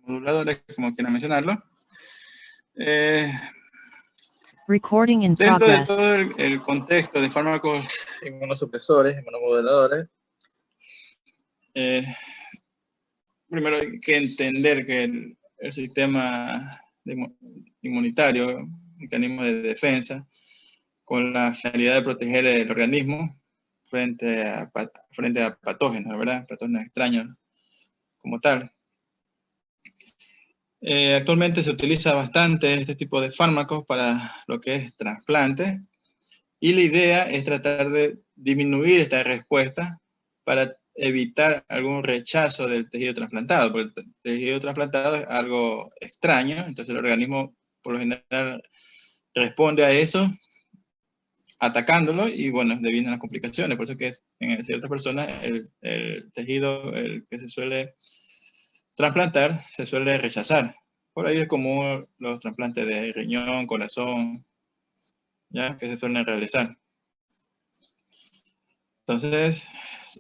inmunomoduladores, como quieran mencionarlo. Recording in Dentro progress. de todo el contexto de fármacos inmunosupresores, inmunomoduladores, primero hay que entender que el sistema inmunitario, mecanismo de defensa, con la finalidad de proteger el organismo frente a patógenos, ¿verdad? Patógenos extraños como tal. Actualmente se utiliza bastante este tipo de fármacos para lo que es trasplante, y la idea es tratar de disminuir esta respuesta para evitar algún rechazo del tejido trasplantado, porque el tejido trasplantado es algo extraño, entonces el organismo por lo general responde a eso atacándolo, y bueno, devienen las complicaciones. Por eso que en ciertas personas el tejido que se suele trasplantar se suele rechazar. Por ahí es común los trasplantes de riñón, corazón, ya, que se suelen realizar. Entonces,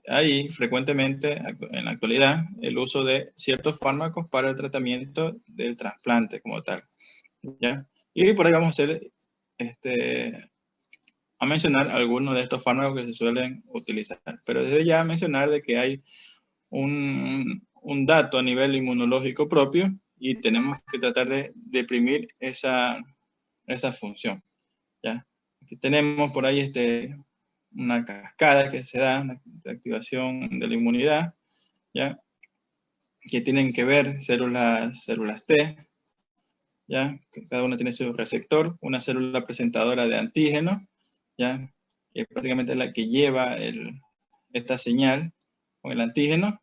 hay frecuentemente, en la actualidad, el uso de ciertos fármacos para el tratamiento del trasplante como tal, ¿ya? Y por ahí vamos a mencionar algunos de estos fármacos que se suelen utilizar. Pero desde ya mencionar de que hay un dato a nivel inmunológico propio y tenemos que tratar de deprimir esa función, ¿ya? Aquí tenemos por ahí una cascada que se da, una activación de la inmunidad, ¿ya? Que tienen que ver células T, ¿ya? Cada una tiene su receptor, una célula presentadora de antígeno, ¿ya? Que es prácticamente la que lleva esta señal con el antígeno.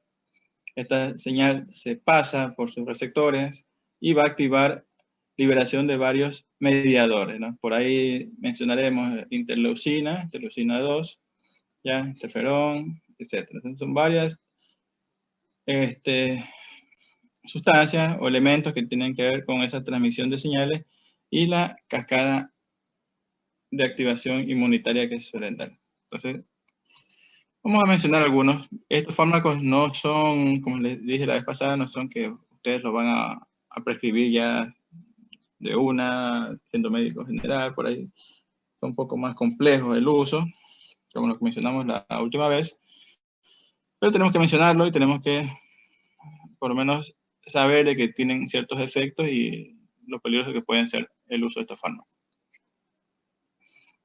Esta señal se pasa por sus receptores y va a activar liberación de varios mediadores, ¿no? Por ahí mencionaremos interleucina 2, ¿ya? Interferón, etc. Entonces son varias sustancias o elementos que tienen que ver con esa transmisión de señales y la cascada de activación inmunitaria que se suelen dar. Entonces, vamos a mencionar algunos. Estos fármacos no son, como les dije la vez pasada, no son que ustedes lo van a prescribir ya de una, siendo médico general, por ahí. Son un poco más complejos el uso, como lo que mencionamos la última vez. Pero tenemos que mencionarlo y tenemos que, por lo menos, saber de que tienen ciertos efectos y lo peligroso que pueden ser el uso de estos fármacos.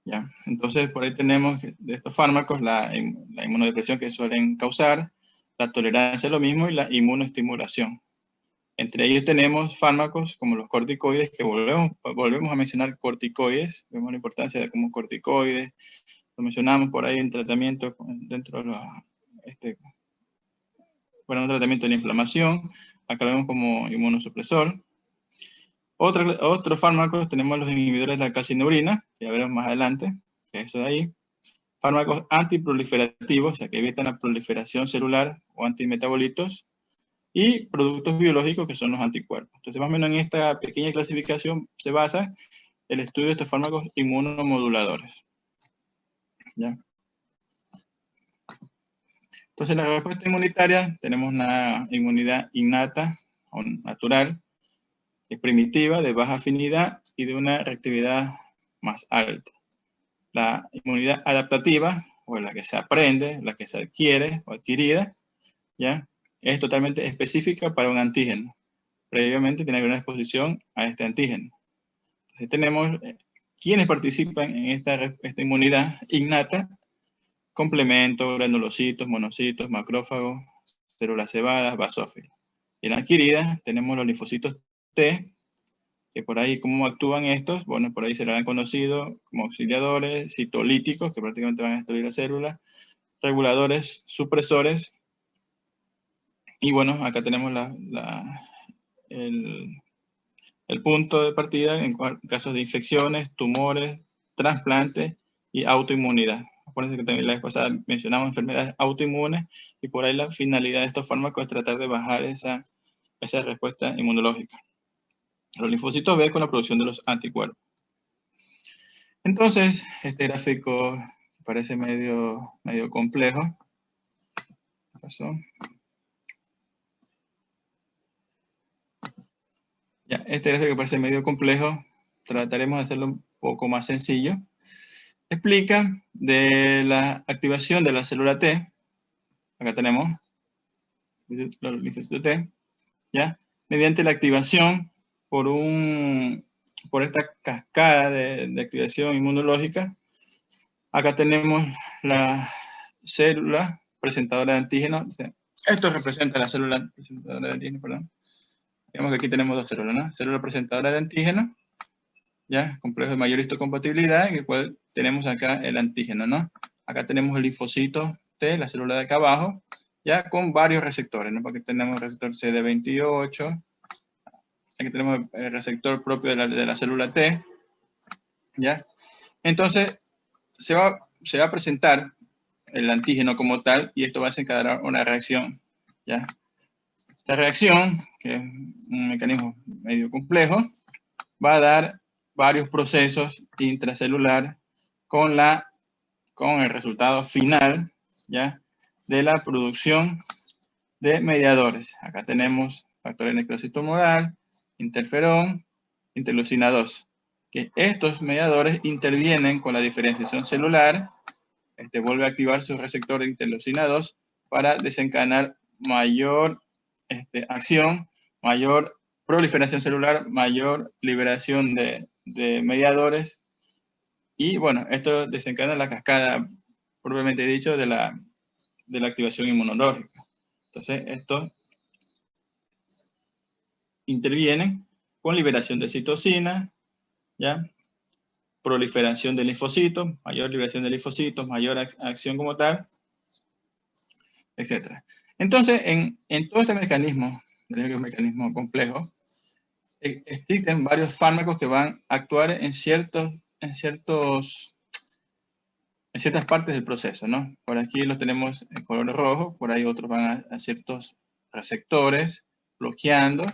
¿Ya? Entonces, por ahí tenemos de estos fármacos la inmunodepresión que suelen causar, la tolerancia a lo mismo y la inmunoestimulación. Entre ellos tenemos fármacos como los corticoides, que volvemos a mencionar corticoides, vemos la importancia de como corticoides, lo mencionamos por ahí en tratamiento dentro de los, un tratamiento de la inflamación, acá lo vemos como inmunosupresor. Otros fármacos tenemos los inhibidores de la calcineurina, que ya veremos más adelante, que es eso de ahí. Fármacos antiproliferativos, o sea, que evitan la proliferación celular o antimetabolitos, y productos biológicos, que son los anticuerpos. Entonces, más o menos en esta pequeña clasificación se basa el estudio de estos fármacos inmunomoduladores, ¿ya? Entonces, la respuesta inmunitaria, tenemos una inmunidad innata o natural, es primitiva, de baja afinidad y de una reactividad más alta. La inmunidad adaptativa, o la que se aprende, la que se adquiere o adquirida, ¿ya? Es totalmente específica para un antígeno. Previamente tiene que haber una exposición a este antígeno. Entonces tenemos quienes participan en esta inmunidad innata: complementos, granulocitos, monocitos, macrófagos, células cebadas, basófilos. En la adquirida tenemos los linfocitos T, que por ahí, ¿cómo actúan estos? Bueno, por ahí se lo han conocido como auxiliadores, citolíticos, que prácticamente van a destruir la célula, reguladores, supresores, y bueno, acá tenemos el punto de partida en casos de infecciones, tumores, trasplantes y autoinmunidad. Acuérdense que también la vez pasada mencionamos enfermedades autoinmunes, y por ahí la finalidad de estos fármacos es tratar de bajar esa respuesta inmunológica. Los linfocitos B con la producción de los anticuerpos. Entonces, este gráfico parece medio complejo. ¿Qué pasó? Ya, este gráfico parece medio complejo, trataremos de hacerlo un poco más sencillo. Explica de la activación de la célula T, acá tenemos los linfocitos T, ¿ya? Mediante la activación por esta cascada de activación inmunológica. Acá tenemos la célula presentadora de antígeno. Esto representa la célula presentadora de antígeno, perdón. Digamos que aquí tenemos dos células, ¿no? Célula presentadora de antígeno, ¿ya? Complejo de mayor histocompatibilidad, en el cual tenemos acá el antígeno, ¿no? Acá tenemos el linfocito T, la célula de acá abajo, ya con varios receptores, ¿no? Porque tenemos el receptor CD28, aquí tenemos el receptor propio de la célula T, ¿ya? Entonces, se va a presentar el antígeno como tal y esto va a desencadenar una reacción, ¿ya? Esta reacción, que es un mecanismo medio complejo, va a dar varios procesos intracelular con el resultado final, ¿ya? De la producción de mediadores. Acá tenemos factor de necrosis tumoral, interferón, interleucina 2, que estos mediadores intervienen con la diferenciación celular, vuelve a activar su receptor de interleucina 2 para desencadenar mayor acción, mayor proliferación celular, mayor liberación de mediadores y bueno, esto desencadena la cascada propiamente dicho de la activación inmunológica. Entonces, esto interviene con liberación de citocina, ¿ya? Proliferación de linfocitos, mayor liberación de linfocitos, mayor acción como tal, etc. Entonces, en todo este mecanismo, que es un mecanismo complejo, existen varios fármacos que van a actuar en ciertas partes del proceso, ¿no? Por aquí los tenemos en color rojo, por ahí otros van a ciertos receptores bloqueando.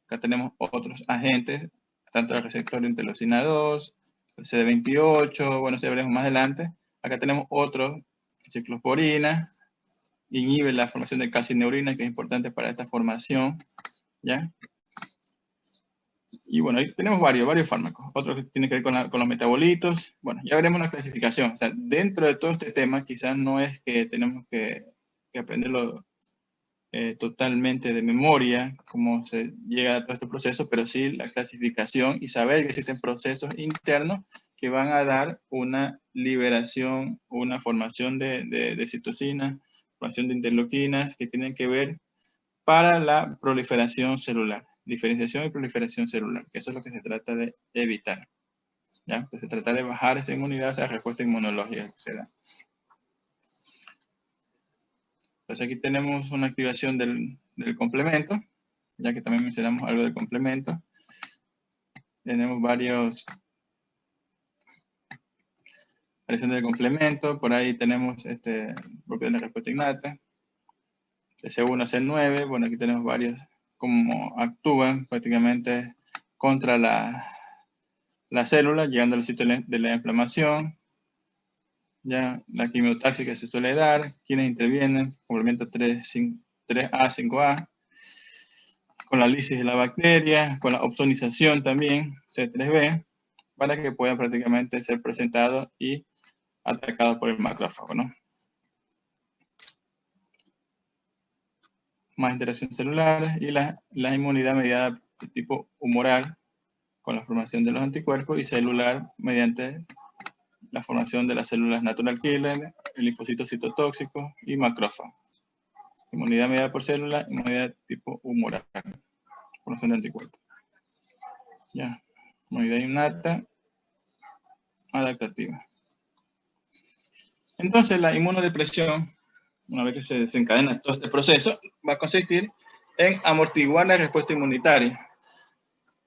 Acá tenemos otros agentes, tanto el receptor de interleucina 2, el CD28, bueno, eso ya veremos más adelante. Acá tenemos otro, ciclosporina, inhibe la formación de calcineurina, que es importante para esta formación, ¿ya? Y bueno, ahí tenemos varios fármacos. Otro que tiene que ver con los metabolitos. Bueno, ya veremos la clasificación. O sea, dentro de todo este tema, quizás no es que tenemos que aprenderlo totalmente de memoria, cómo se llega a todo este proceso, pero sí la clasificación y saber que existen procesos internos que van a dar una liberación, una formación de citocina, formación de interleuquinas que tienen que ver para la proliferación celular, diferenciación y proliferación celular, que eso es lo que se trata de evitar, ¿ya? Que se trata de bajar esa inmunidad, esa respuesta inmunológica que se da. Entonces aquí tenemos una activación del complemento, ya que también mencionamos algo del complemento. Tenemos varios variaciones del complemento, por ahí tenemos propio de la respuesta innata, C1 a C9, bueno, aquí tenemos varios, cómo actúan prácticamente contra la célula, llegando al sitio de la inflamación, ya la quimiotaxis que se suele dar, quienes intervienen, complemento 3A, 5A, con la lisis de la bacteria, con la opsonización también, C3B, para que pueda prácticamente ser presentado y atacado por el macrófago, ¿no? Más interacción celular y la inmunidad mediada de tipo humoral con la formación de los anticuerpos y celular mediante la formación de las células natural killer, el linfocito citotóxico y macrófago. Inmunidad mediada por célula, inmunidad de tipo humoral, formación de anticuerpos. Ya, inmunidad innata, adaptativa. Entonces la inmunodepresión, una vez que se desencadena todo este proceso, va a consistir en amortiguar la respuesta inmunitaria,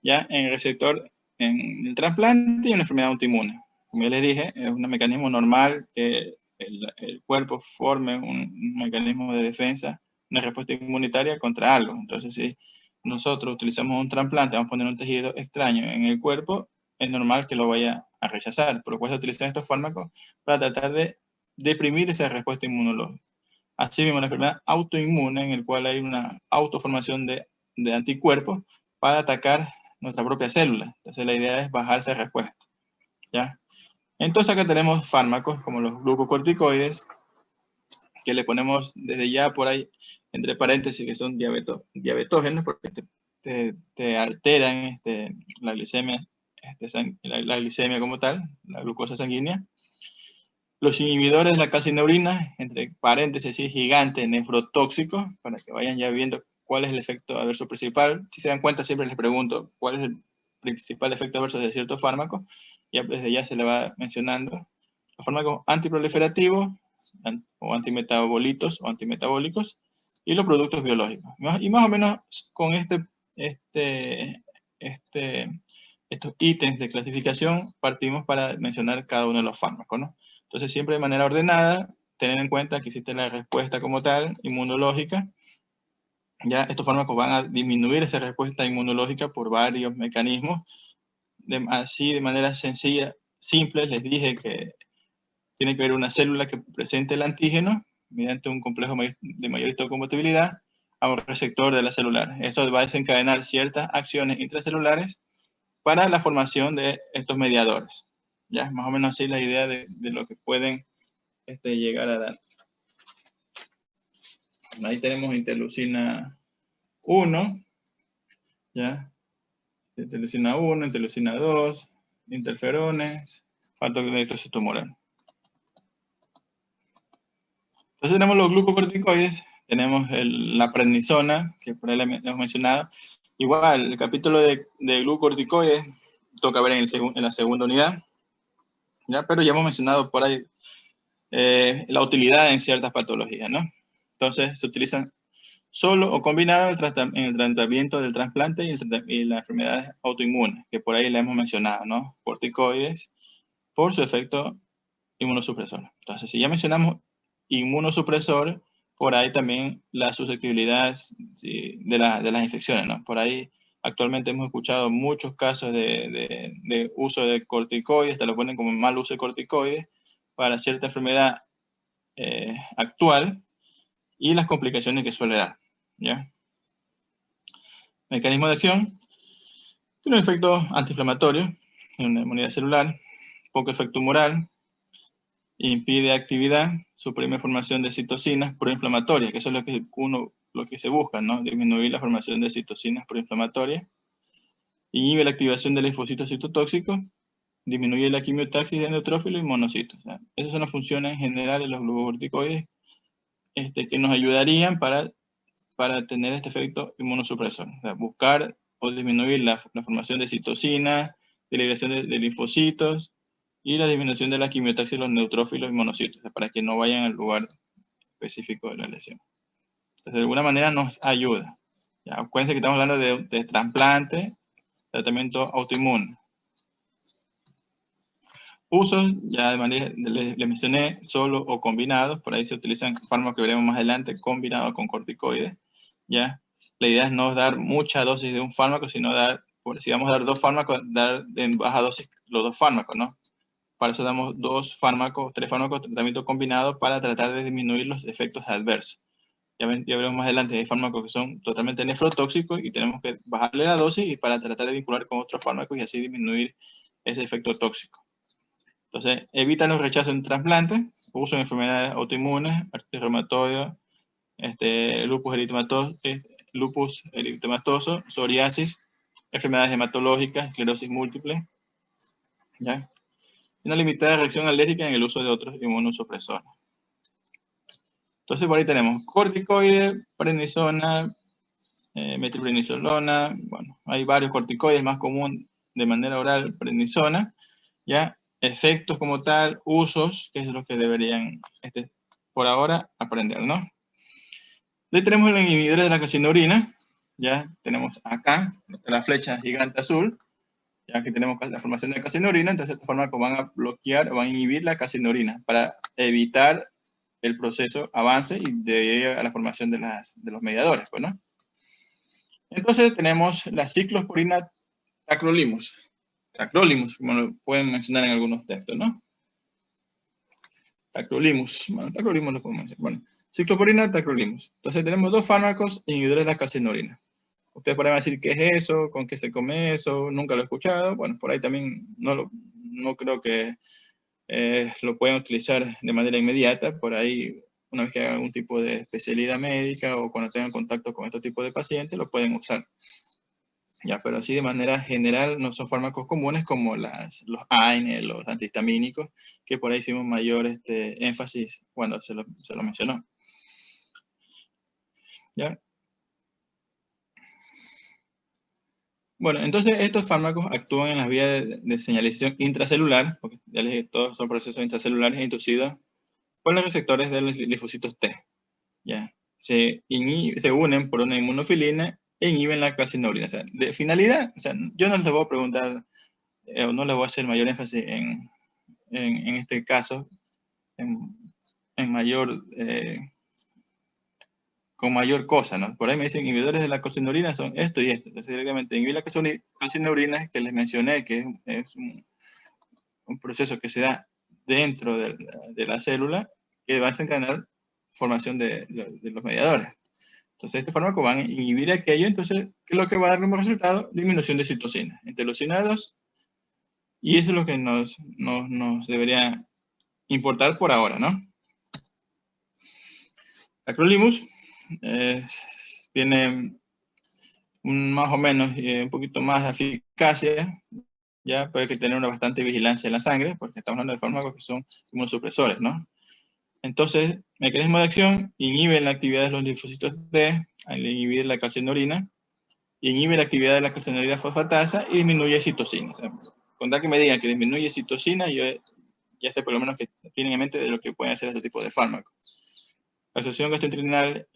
ya en el receptor, en el trasplante y en la enfermedad autoinmune. Como ya les dije, es un mecanismo normal que el cuerpo forme un mecanismo de defensa, una respuesta inmunitaria contra algo. Entonces, si nosotros utilizamos un trasplante, vamos a poner un tejido extraño en el cuerpo, es normal que lo vaya a rechazar. Por lo cual se utilizan estos fármacos para tratar de deprimir esa respuesta inmunológica. Asimismo, la enfermedad autoinmune, en el cual hay una autoformación de anticuerpos para atacar nuestra propia célula. Entonces la idea es bajar esa respuesta, ¿ya? Entonces acá tenemos fármacos como los glucocorticoides, que le ponemos desde ya por ahí, entre paréntesis, que son diabetógenos, porque te alteran la glicemia, la glicemia como tal, la glucosa sanguínea. Los inhibidores de la calcineurina, entre paréntesis, gigante, nefrotóxico, para que vayan ya viendo cuál es el efecto adverso principal. Si se dan cuenta, siempre les pregunto cuál es el principal efecto adverso de cierto fármaco. Ya desde ya se le va mencionando. Los fármacos antiproliferativos, o antimetabolitos o antimetabólicos, y los productos biológicos. Y más o menos con estos ítems de clasificación partimos para mencionar cada uno de los fármacos, ¿no? Entonces siempre de manera ordenada, tener en cuenta que existe la respuesta como tal, inmunológica. Ya estos fármacos van a disminuir esa respuesta inmunológica por varios mecanismos. Así de manera sencilla, simple, les dije que tiene que haber una célula que presente el antígeno mediante un complejo de mayor histocompatibilidad a un receptor de la celular. Esto va a desencadenar ciertas acciones intracelulares para la formación de estos mediadores. Ya es más o menos así la idea de lo que pueden llegar a dar. Ahí tenemos interleucina 1, ¿ya? Interleucina 1, interleucina 2, interferones, factor de necrosis tumoral. Entonces tenemos los glucocorticoides, tenemos la prednisona, que por ahí hemos mencionado. Igual, el capítulo de glucocorticoides toca ver en la segunda unidad, ¿ya? Pero ya hemos mencionado por ahí la utilidad en ciertas patologías, ¿no? Entonces se utilizan solo o combinado en el tratamiento del trasplante y las enfermedades autoinmunes, que por ahí la hemos mencionado, ¿no? Corticoides, por su efecto inmunosupresor. Entonces, si ya mencionamos inmunosupresor, por ahí también la susceptibilidad de las infecciones, ¿no? Por ahí actualmente hemos escuchado muchos casos de uso de corticoides, te lo ponen como mal uso de corticoides para cierta enfermedad actual y las complicaciones que suele dar, ¿ya? Mecanismo de acción, tiene un efecto antiinflamatorio en una inmunidad celular, poco efecto humoral, impide actividad, suprime formación de citocinas proinflamatorias, que eso es lo que se busca, ¿no? Disminuir la formación de citocinas proinflamatorias, inhibe la activación de linfocitos citotóxicos, disminuye la quimiotaxis de neutrófilos y monocitos. Esas son las funciones generales de los glucocorticoides que nos ayudarían para tener este efecto inmunosupresor. O sea, buscar o disminuir la formación de citocinas, delegación de linfocitos y la disminución de la quimiotaxis de los neutrófilos y monocitos, o sea, para que no vayan al lugar específico de la lesión. Entonces, de alguna manera nos ayuda. Ya, acuérdense que estamos hablando de trasplante, tratamiento autoinmune. Usos, ya de manera, le mencioné, solo o combinados, por ahí se utilizan fármacos que veremos más adelante, combinados con corticoides, ¿ya? La idea es no dar mucha dosis de un fármaco, sino si vamos a dar dos fármacos, dar en baja dosis los dos fármacos, ¿no? Para eso damos 2 fármacos, 3 fármacos de tratamiento combinado para tratar de disminuir los efectos adversos. Ya veremos más adelante, hay fármacos que son totalmente nefrotóxicos y tenemos que bajarle la dosis y para tratar de vincular con otros fármacos y así disminuir ese efecto tóxico. Entonces, evitan los rechazos en trasplantes, uso en enfermedades autoinmunes, artritis reumatoide, lupus eritematoso, psoriasis, enfermedades hematológicas, esclerosis múltiple, ¿ya? Una limitada reacción alérgica en el uso de otros inmunosupresores. Entonces, por ahí tenemos corticoides, prednisona, metilprednisolona, bueno, hay varios corticoides, más común de manera oral, prednisona, ¿ya? Efectos como tal, usos, que es lo que deberían, por ahora, aprender, ¿no? Ahí tenemos los inhibidores de la calcineurina, ya tenemos acá la flecha gigante azul, ya que tenemos la formación de calcineurina, entonces estos fármacos van a bloquear o van a inhibir la calcineurina para evitar el proceso avance y de a la formación de los mediadores, pues, ¿no? Entonces tenemos la ciclosporina tacrolimus, como lo pueden mencionar en algunos textos, ¿no? Tacrolimus, bueno, tacrolimus lo podemos mencionar. Bueno, ciclosporina, tacrolimus. Entonces tenemos 2 fármacos inhibidores de la calcineurina. Ustedes podrán decir, ¿qué es eso? ¿Con qué se come eso? Nunca lo he escuchado. Bueno, por ahí también no creo que lo puedan utilizar de manera inmediata. Por ahí, una vez que hagan algún tipo de especialidad médica o cuando tengan contacto con este tipo de pacientes, lo pueden usar. Ya, pero así de manera general no son fármacos comunes como los AINE, los antihistamínicos, que por ahí hicimos mayor énfasis cuando se lo mencionó. ¿Ya? Bueno, entonces estos fármacos actúan en las vías de señalización intracelular, porque ya les dije, todos son procesos intracelulares inducidos por los receptores de los linfocitos T. ¿Ya? Se unen por una inmunofilina e inhiben la calcinurina. O sea, de finalidad, o sea, yo no les voy a preguntar, o no les voy a hacer mayor énfasis en este caso, en mayor, con mayor cosa, ¿no? Por ahí me dicen, inhibidores de la calcinurina son esto y esto. Entonces, directamente, inhibir la calcinurina, que les mencioné, que es un proceso que se da dentro de la célula, que va a desencadenar formación de los mediadores. Entonces, este fármaco va a inhibir aquello, entonces, ¿qué es lo que va a dar como resultado? Disminución de citocina, interleucina 2, y eso es lo que nos debería importar por ahora, ¿no? Tacrolimus tiene más o menos un poquito más de eficacia, ya, pero hay que tener una bastante vigilancia en la sangre, porque estamos hablando de fármacos que son inmunosupresores, ¿no? Entonces, mecanismo de acción, inhibe la actividad de los linfocitos T, al inhibir la calcinurina, inhibe la actividad de la calcinurina fosfatasa y disminuye citocina. O sea, con tal que me digan que disminuye citocina, yo ya sé por lo menos que tienen en mente de lo que pueden hacer este tipo de fármacos. La absorción gastrointestinal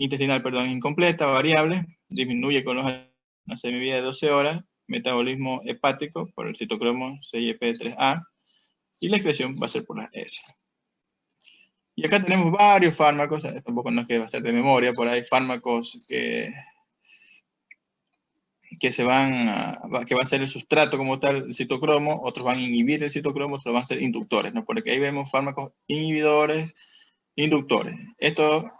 incompleta, variable, disminuye con una semivida de 12 horas, metabolismo hepático por el citocromo CYP3A, y la excreción va a ser por la S. Y acá tenemos varios fármacos, tampoco no es que va a ser de memoria, por ahí fármacos que va a ser el sustrato como tal, el citocromo, otros van a inhibir el citocromo, otros van a ser inductores, ¿no? Porque ahí vemos fármacos inhibidores, inductores. Esto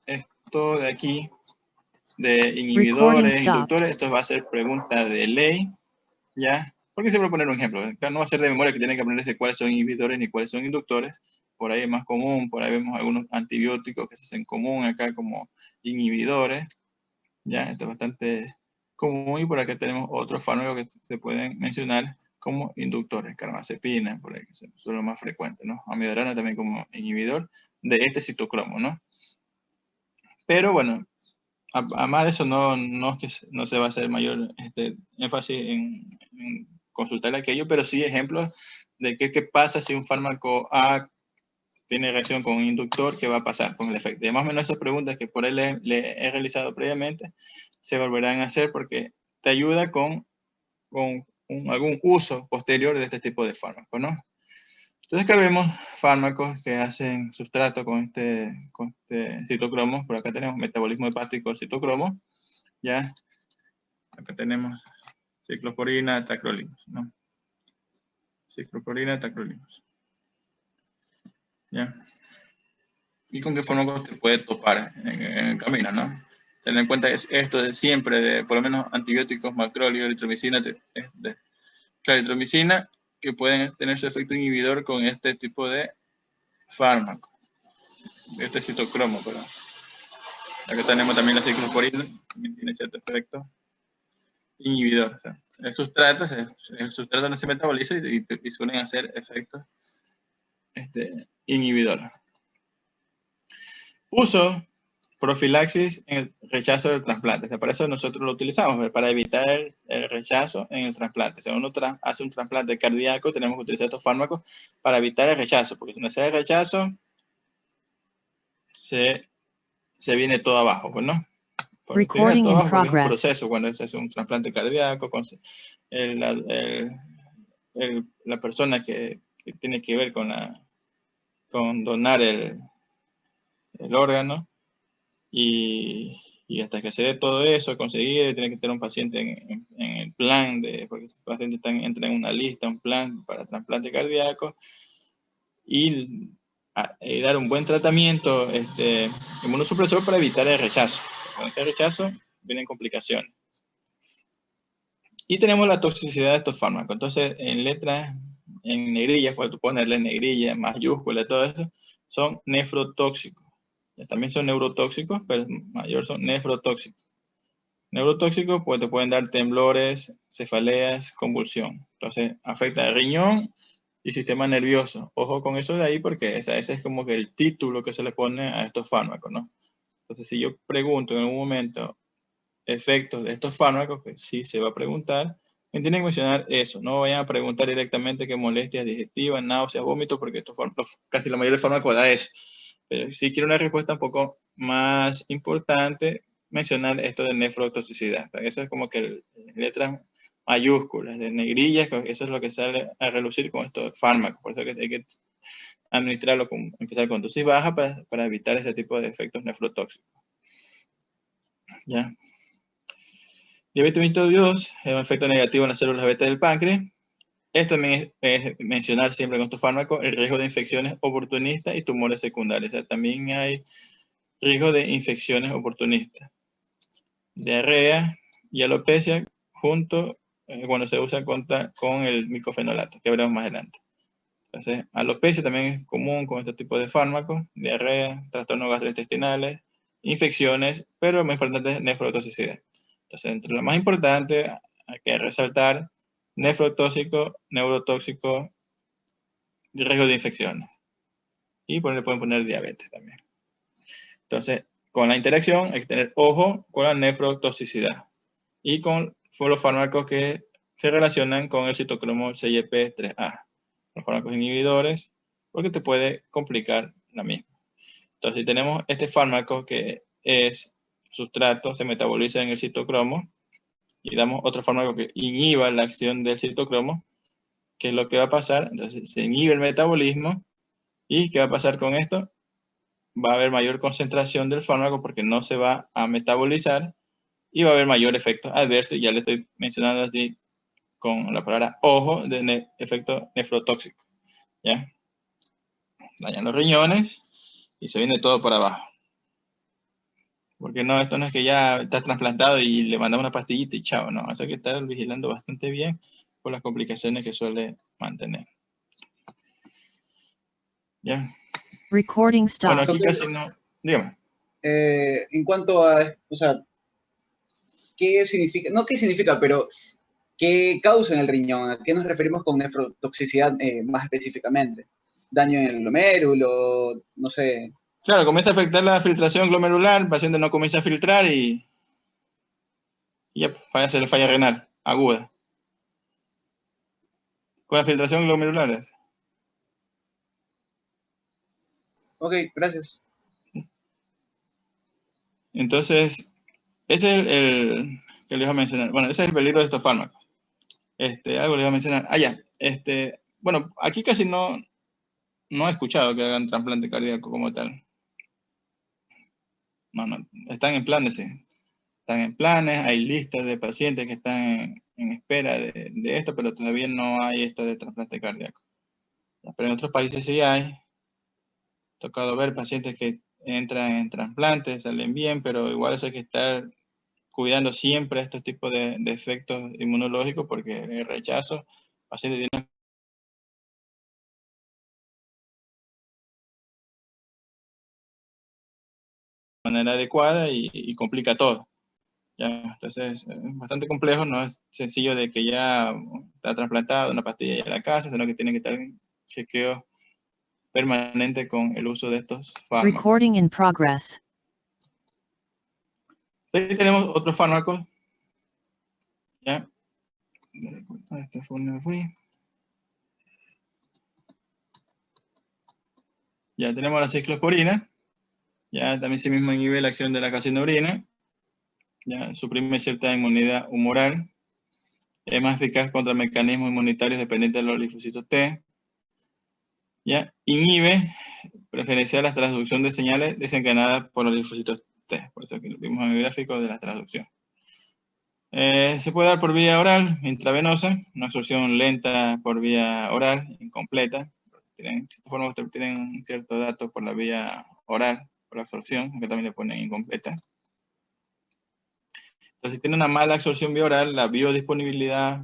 de aquí, de inhibidores, inductores, esto va a ser pregunta de ley, ¿ya? Porque siempre voy a poner un ejemplo, acá no va a ser de memoria que tienen que aprenderse cuáles son inhibidores ni cuáles son inductores, por ahí es más común, por ahí vemos algunos antibióticos que se hacen común acá como inhibidores, ¿ya? Esto es bastante común, y por acá tenemos otros fármacos que se pueden mencionar como inductores, carbamazepina, por ahí que son los más frecuentes, ¿no? Amiodarona también como inhibidor de este citocromo, ¿no? Pero bueno, además de eso no se va a hacer mayor énfasis en consultar aquello, pero sí ejemplos de qué pasa si un fármaco A tiene reacción con un inductor, qué va a pasar con el efecto. Y más o menos esas preguntas que por ahí le he realizado previamente se volverán a hacer porque te ayuda con algún uso posterior de este tipo de fármacos, ¿no? Entonces acá vemos fármacos que hacen sustrato con este citocromo. Por acá tenemos metabolismo hepático del citocromo, ¿ya? Acá tenemos ciclosporina, tacrolimus, ¿no? Ciclosporina, tacrolimus, ¿ya? ¿Y con qué fármacos te puede topar en el camino, no? Tener en cuenta que esto de siempre, de por lo menos antibióticos, macrolio, eritromicina, eritromicina, que pueden tener su efecto inhibidor con este tipo de fármaco, este citocromo, perdón. Acá tenemos también la ciclosporina, también tiene cierto efecto inhibidor. O sea, el sustrato no se metaboliza y suelen hacer efectos inhibidores. Uso, profilaxis en el rechazo del trasplante. O sea, para eso nosotros lo utilizamos, para evitar el rechazo en el trasplante. Si uno hace un trasplante cardíaco, tenemos que utilizar estos fármacos para evitar el rechazo, porque si no se da el rechazo, se viene todo abajo, pues, ¿no? Recording in porque es un progress. proceso cuando se hace un trasplante cardíaco, con la persona que tiene que ver con donar el órgano, y hasta que se dé todo eso, conseguir, tiene que tener un paciente en el plan, porque el paciente entra en una lista, un plan para trasplante cardíaco, y dar un buen tratamiento inmunosupresor para evitar el rechazo. Con este rechazo vienen complicaciones. Y tenemos la toxicidad de estos fármacos. Entonces, en letras, en negrillas, puedes ponerle negrilla, mayúscula, todo eso, son nefrotóxicos. También son neurotóxicos, pero mayor son nefrotóxicos. Neurotóxicos, pues te pueden dar temblores, cefaleas, convulsión. Entonces, afecta el riñón y sistema nervioso. Ojo con eso de ahí porque ese es como que el título que se le pone a estos fármacos, ¿no? Entonces, si yo pregunto en algún momento efectos de estos fármacos, que sí se va a preguntar, me tienen que mencionar eso. No vayan a preguntar directamente qué molestias digestivas, náuseas, vómitos, porque estos fármacos, casi la mayoría de fármacos da eso. Pero si quiero una respuesta un poco más importante, mencionar esto de nefrotoxicidad. Eso es como que letras mayúsculas, de negrillas, eso es lo que sale a relucir con estos fármacos. Por eso que hay que administrarlo, empezar con dosis baja para evitar este tipo de efectos nefrotóxicos. ¿Ya? Diabetes tipo 2 es un efecto negativo en las células beta del páncreas. Esto también es mencionar siempre con estos fármacos el riesgo de infecciones oportunistas y tumores secundarios. O sea, también hay riesgo de infecciones oportunistas. Diarrea y alopecia junto cuando se usa con el micofenolato, que veremos más adelante. Entonces, alopecia también es común con este tipo de fármacos, diarrea, trastornos gastrointestinales, infecciones, pero lo más importante es nefrotoxicidad. Entonces, entre lo más importante hay que resaltar nefrotóxico, neurotóxico, riesgo de infecciones. Y le pueden poner diabetes también. Entonces, con la interacción hay que tener ojo con la nefrotoxicidad y con los fármacos que se relacionan con el citocromo CYP3A. Los fármacos inhibidores, porque te puede complicar la misma. Entonces, si tenemos este fármaco que es sustrato, se metaboliza en el citocromo, y damos otro fármaco que inhiba la acción del citocromo, ¿qué es lo que va a pasar? Entonces, se inhibe el metabolismo, ¿y qué va a pasar con esto? Va a haber mayor concentración del fármaco porque no se va a metabolizar y va a haber mayor efecto adverso. Ya le estoy mencionando así con la palabra ojo de efecto nefrotóxico. ¿Ya? Dañan los riñones y se viene todo para abajo. Porque no, esto no es que ya está trasplantado y le mandamos una pastillita y chao, no. Eso hay que estar vigilando bastante bien por las complicaciones que suele mantener. ¿Ya? Recording Bueno, stopped. aquí casi no. Dígame. En cuanto a, o sea, ¿qué significa? No qué significa, pero ¿qué causa en el riñón? ¿A qué nos referimos con nefrotoxicidad más específicamente? ¿Daño en el glomérulo? No sé. Claro, comienza a afectar la filtración glomerular, el paciente no comienza a filtrar y ya puede ser falla renal aguda. Con la filtración glomerular. Ok, gracias. Entonces, ese es el que les iba a mencionar. Bueno, ese es el peligro de estos fármacos. Algo les iba a mencionar. Ya. Bueno, aquí casi no he escuchado que hagan trasplante cardíaco como tal. No, están en planes, sí. Están en planes, hay listas de pacientes que están en espera de esto, pero todavía no hay esto de trasplante cardíaco. Pero en otros países sí hay. Tocado ver pacientes que entran en trasplantes, salen bien, pero igual eso hay que estar cuidando siempre estos tipos de efectos inmunológicos porque el rechazo, paciente tiene de manera adecuada y complica todo. ¿Ya? Entonces, es bastante complejo, no es sencillo de que ya está trasplantado una pastilla ya en la casa, sino que tiene que estar en chequeo permanente con el uso de estos fármacos. Recording in progress. Ahí tenemos otros fármacos. ¿Ya? Este fue donde me fui. Ya tenemos la ciclosporina. Ya también se mismo inhibe la acción de la calcineurina. Ya suprime cierta inmunidad humoral. Es más eficaz contra mecanismos inmunitarios dependientes de los linfocitos T. Ya inhibe preferencial la transducción de señales desencadenadas por los linfocitos T. Por eso que lo vimos en el gráfico de la transducción. Se puede dar por vía oral, intravenosa, una absorción lenta por vía oral, incompleta. Estos fármacos tienen cierto dato por la vía oral, por la absorción, aunque también le ponen incompleta. Entonces, si tiene una mala absorción vía oral, la biodisponibilidad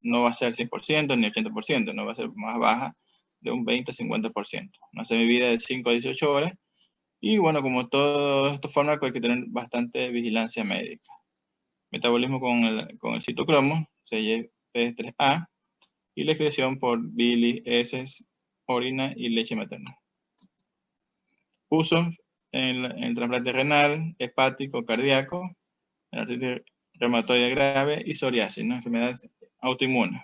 no va a ser 100% ni 80%, no va a ser más baja de un 20-50%. Una semivida de 5 a 18 horas. Y bueno, como todos estos fármacos hay que tener bastante vigilancia médica. Metabolismo con el citocromo, CYP3A, y la excreción por bilis, heces, orina y leche materna. Uso en el trasplante renal, hepático, cardíaco, en artritis reumatoide grave y psoriasis, ¿no? Enfermedades autoinmunes.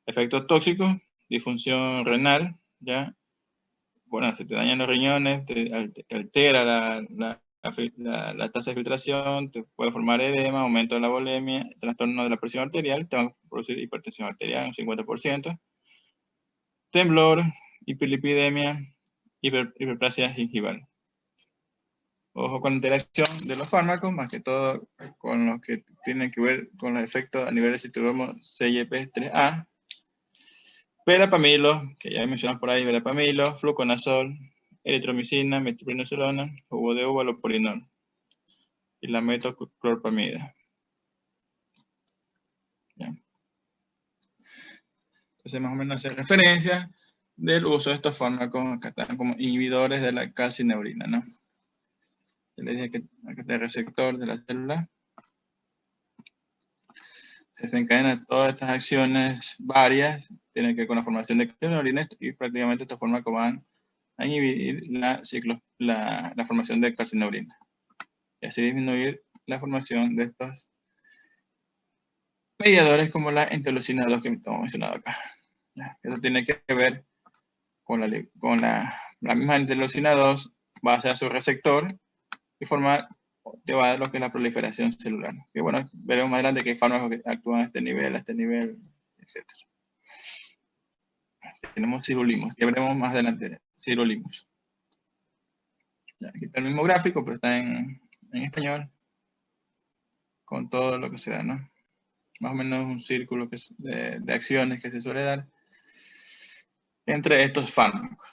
Efectos tóxicos, disfunción renal, ¿ya? Bueno, se te dañan los riñones, te altera la tasa de filtración, te puede formar edema, aumento de la volemia, trastorno de la presión arterial, te van a producir hipertensión arterial un 50%, temblor, hiperlipidemia, hiperplasia gingival. Ojo con la interacción de los fármacos, más que todo con los que tienen que ver con los efectos a nivel de citocromo CYP3A, verapamilo, que ya mencionamos por ahí, verapamilo, fluconazol, eritromicina, metilprednisolona, jugo de uva, lopurinol y la metoclopramida. Entonces, más o menos hacer referencia del uso de estos fármacos que están como inhibidores de la calcineurina, ¿no? Ya les dije que este receptor de la célula se desencadenan todas estas acciones varias, tienen que ver con la formación de calcineurina y prácticamente estos fármacos van a inhibir la formación de calcineurina y así disminuir la formación de estos mediadores como la interleucina 2 que hemos mencionado acá. ¿Ya? Eso tiene que ver con la misma interleucina 2, va a ser su receptor y te va a dar lo que es la proliferación celular. Que bueno, veremos más adelante que hay fármacos que actúan a este nivel, etc. Tenemos sirolimus, que veremos más adelante, sirolimus. Aquí está el mismo gráfico, pero está en español, con todo lo que se da, ¿no? Más o menos un círculo de acciones que se suele dar entre estos fármacos.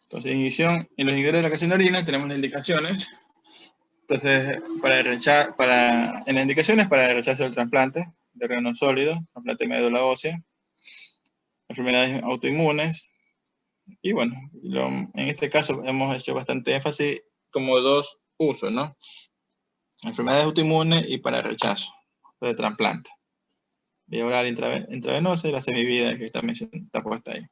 Entonces, inhibición en los inhibidores de la calcineurina, tenemos las indicaciones. Entonces, en las indicaciones para el rechazo del trasplante de órgano sólido, trasplante de médula ósea, enfermedades autoinmunes, y bueno, en este caso hemos hecho bastante énfasis como dos usos, ¿no? Enfermedades autoinmunes y para el rechazo de trasplante. Vía oral intravenosa y la semivida que está puesta ahí.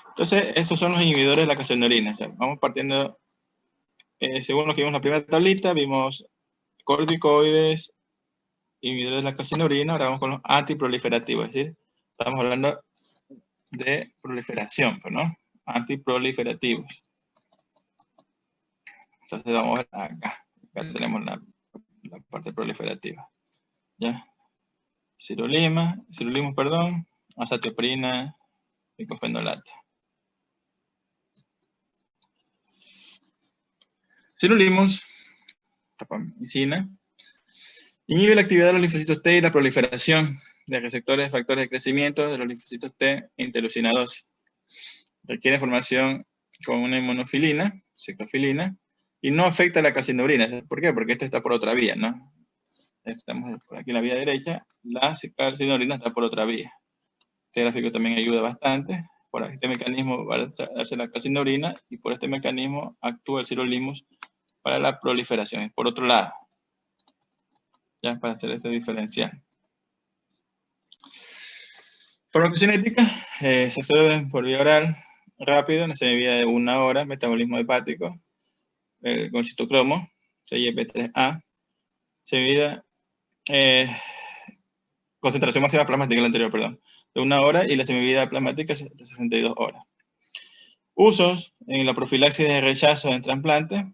Entonces, esos son los inhibidores de la calcineurina. O sea, vamos partiendo, según lo que vimos en la primera tablita, vimos corticoides, inhibidores de la calcineurina, ahora vamos con los antiproliferativos, es decir, estamos hablando de proliferación, ¿no? Antiproliferativos. Entonces vamos a ver acá tenemos la parte proliferativa. ¿Ya? Sirolimus, perdón, azatioprina, micofenolato. Sirolimus, rapamicina, inhibe la actividad de los linfocitos T y la proliferación de receptores de factores de crecimiento de los linfocitos T e interleucina 2. Requiere formación con una inmunofilina, ciclofilina, y no afecta a la calcineurina. ¿Por qué? Porque esta está por otra vía, ¿no? Estamos por aquí en la vía derecha, la calcineurina está por otra vía. Este gráfico también ayuda bastante. Por este mecanismo va a darse la calcineurina y por este mecanismo actúa el sirolimus para la proliferación. Por otro lado, ya para hacer este diferencial. Farmacocinética se absorbe por vía oral rápido, en semivida de 1 hora, metabolismo hepático, con citocromo, CYP3A, semivida, concentración máxima plasmática, la anterior, perdón, de 1 hora y la semivida plasmática de 62 horas. Usos en la profilaxis de rechazo en trasplante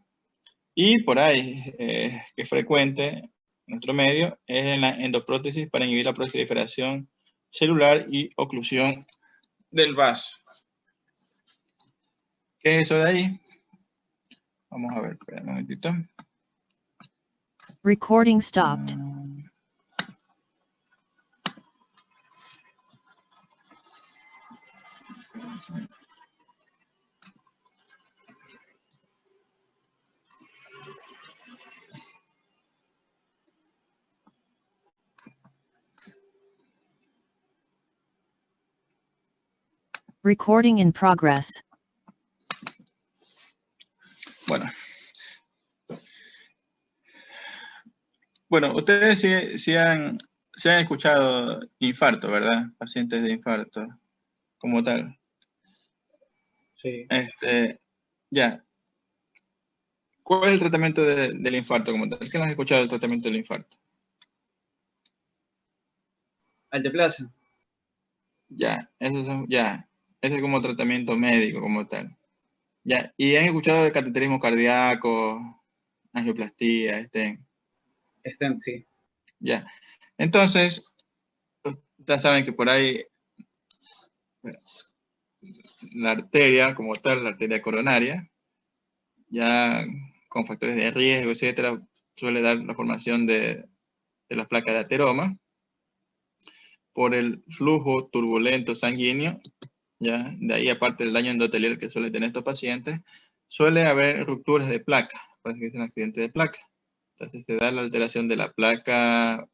y por ahí, que es frecuente en nuestro medio, es en la endoprótesis para inhibir la proliferación celular y oclusión del vaso. ¿Qué es eso de ahí? Vamos a ver, espera un momentito. Recording stopped. Recording in progress. Bueno, ustedes sí han escuchado infarto, ¿verdad? Pacientes de infarto, como tal. Sí. Ya. ¿Cuál es el tratamiento del infarto como tal? ¿Qué no has escuchado del tratamiento del infarto? Alteplasa. Ya, eso es como tratamiento médico como tal. Ya, ¿y han escuchado del cateterismo cardíaco, angioplastía, Stent, sí. Ya. Entonces, ustedes saben que por ahí la arteria como tal, la arteria coronaria, ya con factores de riesgo, etcétera, suele dar la formación de las placas de ateroma por el flujo turbulento sanguíneo, ya de ahí aparte del daño endotelial que suele tener estos pacientes, suele haber rupturas de placa, parece que es un accidente de placa. Entonces se da la alteración de la placa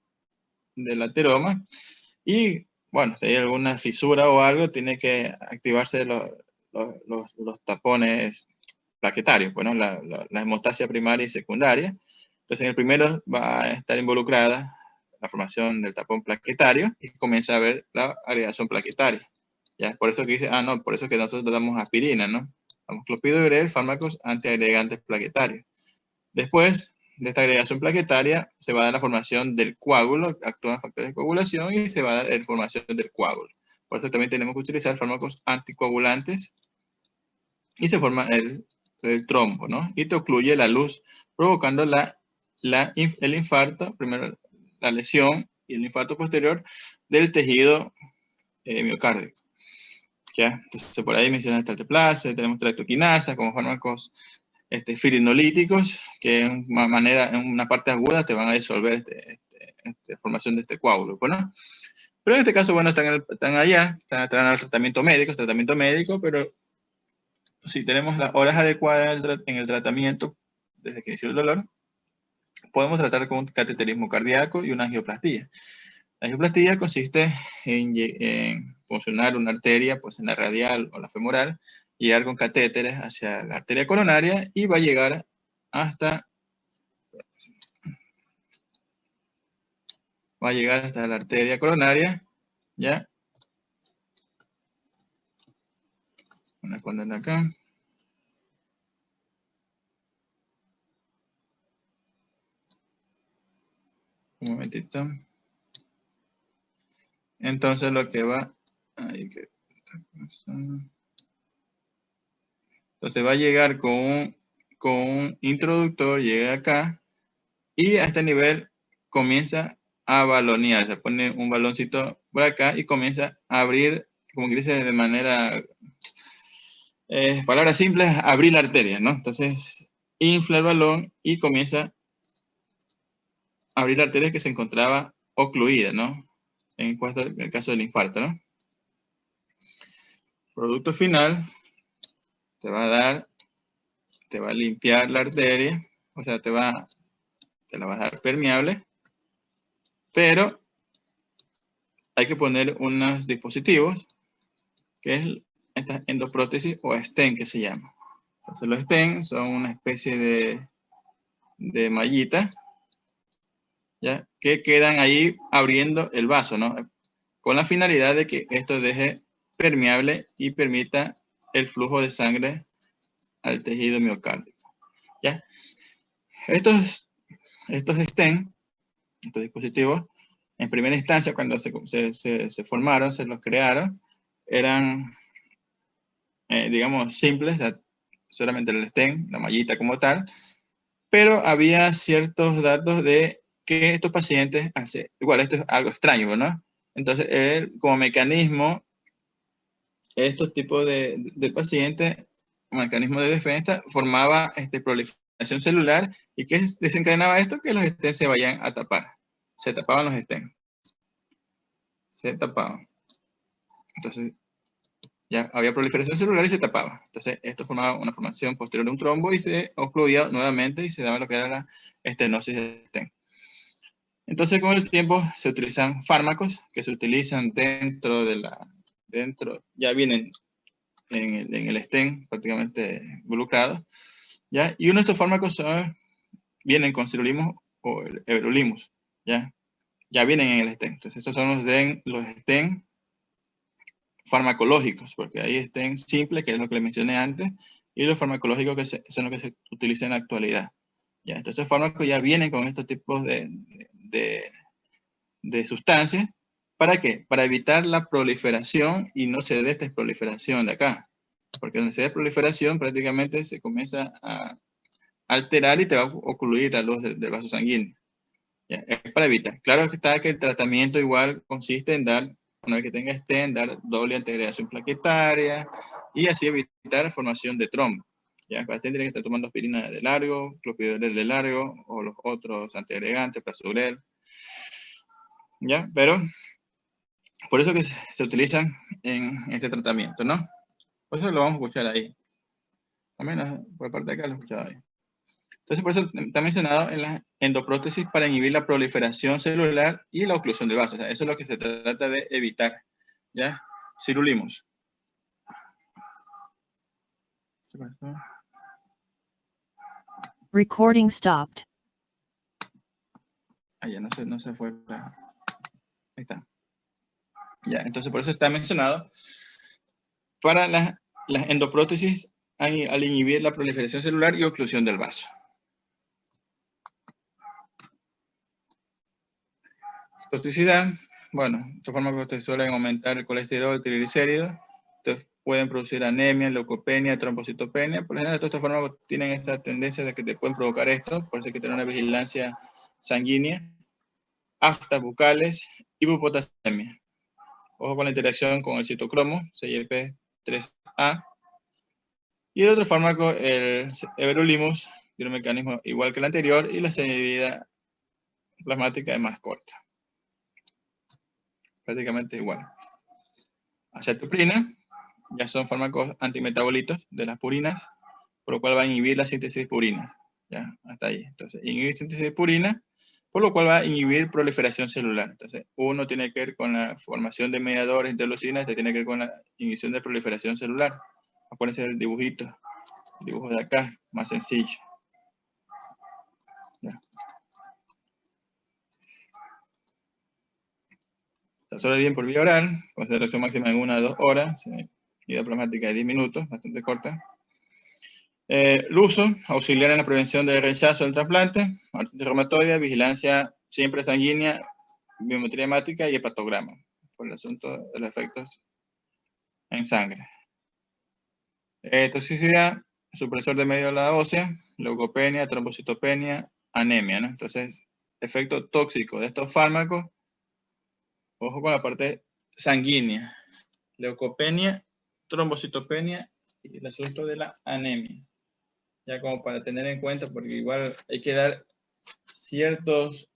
del ateroma y, bueno, si hay alguna fisura o algo, tiene que activarse los tapones plaquetarios, bueno, la hemostasia primaria y secundaria. Entonces, en el primero va a estar involucrada la formación del tapón plaquetario y comienza a haber la agregación plaquetaria. ¿Ya? Por eso que dice, no, por eso que nosotros damos aspirina, ¿no? Damos clopidogrel, fármacos antiagregantes plaquetarios. Después de esta agregación plaquetaria, se va a dar la formación del coágulo, actúan factores de coagulación y se va a dar la formación del coágulo. Por eso también tenemos que utilizar fármacos anticoagulantes y se forma el trombo, ¿no? Y te ocluye la luz, provocando el infarto, primero la lesión y el infarto posterior del tejido miocárdico. ¿Ya? Entonces, por ahí mencionaste alteplasa, tenemos tractoquinasa como fármacos firinolíticos, que en una parte aguda te van a disolver formación de este coágulo, ¿no? Pero en este caso, bueno, están allá, están en el tratamiento médico, pero si tenemos las horas adecuadas en el tratamiento, desde que inició el dolor, podemos tratar con un cateterismo cardíaco y una angioplastía. La angioplastía consiste en funcionar una arteria, pues en la radial o la femoral, llegar con catéteres hacia la arteria coronaria y va a llegar hasta la arteria coronaria, ¿ya? Voy a ponerla acá. Un momentito. Entonces lo que va... Entonces va a llegar con un introductor, llega acá, y a este nivel comienza a balonear. Se pone un baloncito por acá y comienza a abrir, como que dice de manera... palabras simples, abrir la arteria, ¿no? Entonces infla el balón y comienza a abrir la arteria que se encontraba ocluida, ¿no? En el caso del infarto, ¿no? Producto final, te va a limpiar la arteria, o sea, te la va a dar permeable, pero hay que poner unos dispositivos, que es esta endoprótesis o stent que se llama. Entonces los stent son una especie de mallita, ¿ya? Que quedan ahí abriendo el vaso, ¿no? Con la finalidad de que esto deje permeable y permita el flujo de sangre al tejido miocárdico, ¿ya? Estos stent, estos dispositivos, en primera instancia, cuando se formaron, se los crearon, eran, digamos, simples, solamente el stent, la mallita como tal, pero había ciertos datos de que estos pacientes, igual esto es algo extraño, ¿no? Entonces, como mecanismo, estos tipos de pacientes, mecanismo de defensa, formaba proliferación celular. ¿Y qué desencadenaba esto? Que los stents se vayan a tapar. Se tapaban los stents. Se tapaban. Entonces, ya había proliferación celular y se tapaba. Entonces, esto formaba una formación posterior de un trombo y se ocluía nuevamente y se daba lo que era la estenosis de stent. Entonces, con el tiempo se utilizan fármacos que se utilizan ya vienen en el stem prácticamente involucrado, ¿ya? Y uno de estos fármacos vienen con sirolimus o el everolimus, ¿ya? Ya vienen en el stem. Entonces, estos son los stem farmacológicos, porque hay stem simples, que es lo que le mencioné antes, y los farmacológicos que son los que se utilizan en la actualidad. ¿Ya? Entonces, estos fármacos ya vienen con estos tipos de sustancias. ¿Para qué? Para evitar la proliferación y no se dé esta proliferación de acá. Porque donde se dé proliferación, prácticamente se comienza a alterar y te va a ocluir la luz del vaso sanguíneo. ¿Ya? Es para evitar. Claro que está que el tratamiento igual consiste en dar, una vez que tenga stent, dar doble antiagregación plaquetaria y así evitar formación de trombo. ¿Ya? El paciente tiene que estar tomando aspirina de largo, clopidogrel de largo o los otros antiagregantes, prasugrel. ¿Ya? Pero por eso que se utilizan en este tratamiento, ¿no? Por eso lo vamos a escuchar ahí. Al menos por parte de acá lo he escuchado ahí. Entonces, por eso está mencionado en la endoprótesis para inhibir la proliferación celular y la oclusión del vaso. O sea, eso es lo que se trata de evitar. ¿Ya? Sirolimus. Recording stopped. Ah, ya no se fue. Ahí está. Ya, entonces por eso está mencionado para las endoprótesis al inhibir la proliferación celular y oclusión del vaso. Toxicidad. Bueno, estos fármacos te suelen aumentar el colesterol, el triglicéridos. Entonces pueden producir anemia, leucopenia, trombocitopenia. Por lo general, todos estos fármacos tienen esta tendencia de que te pueden provocar esto. Por eso hay que tener una vigilancia sanguínea. Aftas bucales, hipopotasemia. Ojo con la interacción con el citocromo, CYP3A. Y el otro fármaco, el everolimus, tiene un mecanismo igual que el anterior y la semivida plasmática es más corta. Prácticamente igual. Acetoprina, ya son fármacos antimetabolitos de las purinas, por lo cual va a inhibir la síntesis de purina. Ya, hasta ahí. Entonces, inhibir síntesis de purina, por lo cual va a inhibir proliferación celular. Entonces, uno tiene que ver con la formación de mediadores, interleucinas, este tiene que ver con la inhibición de proliferación celular. Acuérdense del dibujito, el dibujo de acá, más sencillo. Ya. Se absorbe bien por vía oral, concentración máxima en 1 a 2 horas, vida plasmática de 10 minutos, bastante corta. El uso, auxiliar en la prevención del rechazo del trasplante, artritis reumatoide, vigilancia siempre sanguínea, biometría hemática y hepatograma, por el asunto de los efectos en sangre. Toxicidad, supresor de médula ósea, leucopenia, trombocitopenia, anemia, ¿no? Entonces, efecto tóxico de estos fármacos, ojo con la parte sanguínea, leucopenia, trombocitopenia y el asunto de la anemia. Ya como para tener en cuenta, porque igual hay que dar ciertos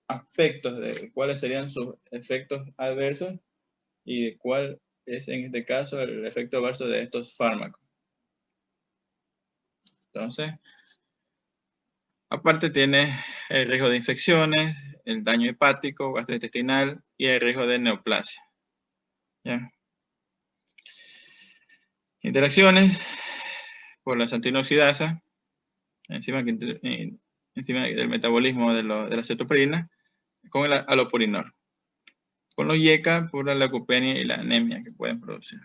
aspectos de cuáles serían sus efectos adversos y de cuál es en este caso el efecto adverso de estos fármacos. Entonces, aparte tiene el riesgo de infecciones, el daño hepático, gastrointestinal y el riesgo de neoplasia. ¿Ya? Interacciones por las antinoxidasas, encima del metabolismo de la acetoprina, con el alopurinol. Con los IECA por la leucopenia y la anemia que pueden producir.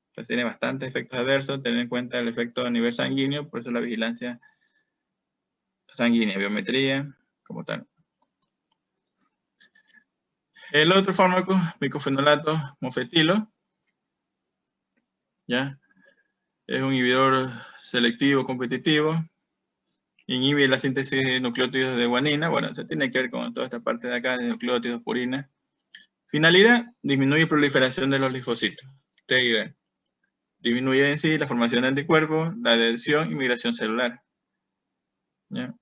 Entonces tiene bastantes efectos adversos, tener en cuenta el efecto a nivel sanguíneo, por eso la vigilancia sanguínea, biometría, como tal. El otro fármaco, micofenolato mofetilo, ¿ya? Es un inhibidor selectivo competitivo, inhibe la síntesis de nucleótidos de guanina, bueno, se tiene que ver con toda esta parte de acá de nucleótidos, purina. Finalidad, disminuye proliferación de los linfocitos, TID. Disminuye en sí la formación de anticuerpos, la adhesión y migración celular. ¿Ya?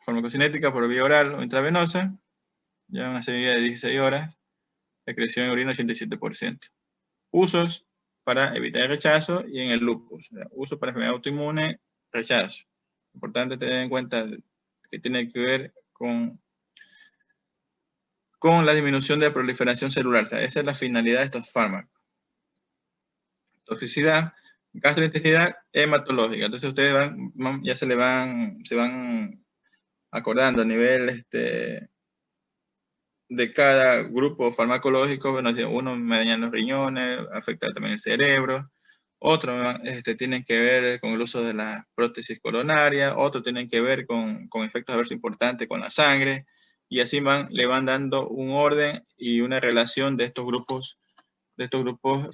Farmacocinética por vía oral o intravenosa, ya una semilla de 16 horas, excreción en orina 87%. Usos para evitar el rechazo y en el lupus. Uso para enfermedad autoinmune, rechazo. Importante tener en cuenta que tiene que ver con la disminución de la proliferación celular. O sea, esa es la finalidad de estos fármacos. toxicidad, gastrointestinal, hematológica. Entonces ustedes ya se van acordando a nivel de cada grupo farmacológico. Bueno, uno me dañan los riñones, afecta también el cerebro. Otros tienen que ver con el uso de la prótesis coronaria, otros tienen que ver con efectos adversos importantes con la sangre, y así le van dando un orden y una relación de estos grupos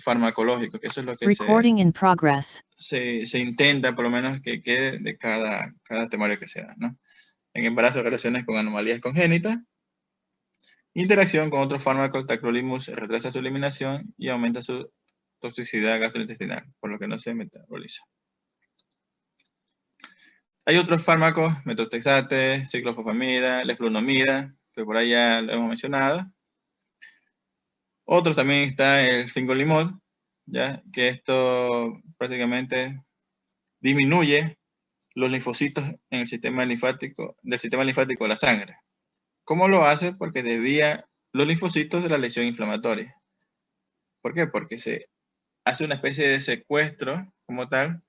farmacológicos, que eso es lo que Recording in progress. se intenta por lo menos que quede de cada temario que se da, ¿no? En embarazo, relaciones con anomalías congénitas, interacción con otros fármacos, tacrolimus retrasa su eliminación y aumenta su toxicidad gastrointestinal, por lo que no se metaboliza. Hay otros fármacos, metotrexate, ciclofosfamida, leflunomida, que por ahí ya lo hemos mencionado. Otros también está el fingolimod, ¿ya? Que esto prácticamente disminuye los linfocitos en el sistema linfático, de la sangre. ¿Cómo lo hace? Porque desvía los linfocitos de la lesión inflamatoria. ¿Por qué? Porque se hace una especie de secuestro como tal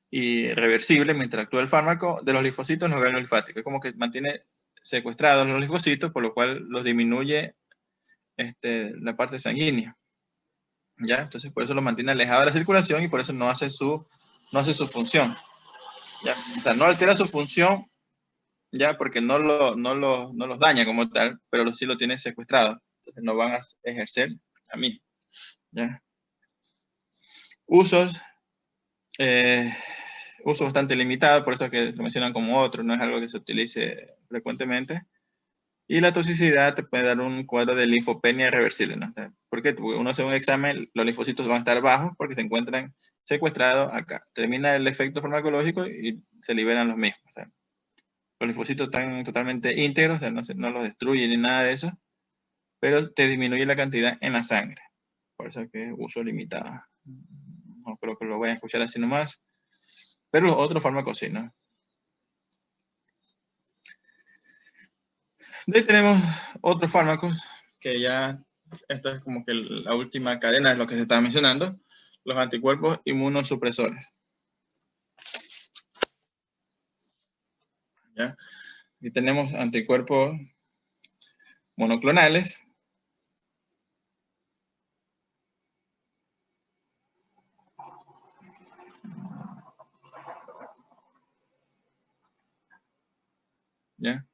irreversible mientras actúa el fármaco de los linfocitos en los ganglios linfáticos. Es como que mantiene secuestrados los linfocitos, por lo cual los disminuye la parte sanguínea. ¿Ya? Entonces por eso lo mantiene alejado de la circulación y por eso no hace su función. ¿Ya? O sea, no altera su función, ya, porque no los daña como tal, pero sí lo tiene secuestrado. Entonces no van a ejercer a mí. ¿Ya? Uso bastante limitado, por eso es que lo mencionan como otro, no es algo que se utilice frecuentemente. Y la toxicidad te puede dar un cuadro de linfopenia irreversible, ¿no? ¿Por qué? Porque uno hace un examen, los linfocitos van a estar bajos porque se encuentran secuestrados acá. Termina el efecto farmacológico y se liberan los mismos. O sea, los linfocitos están totalmente íntegros, o sea, no los destruye ni nada de eso, pero te disminuye la cantidad en la sangre. Por eso es que es uso limitado. No creo que lo vayan a escuchar así nomás, pero los otros fármacos sí, ¿no? De ahí tenemos otros fármacos que ya, esto es como que la última cadena de lo que se está mencionando, los anticuerpos inmunosupresores. ¿Ya? Y tenemos anticuerpos monoclonales. ¿Ya?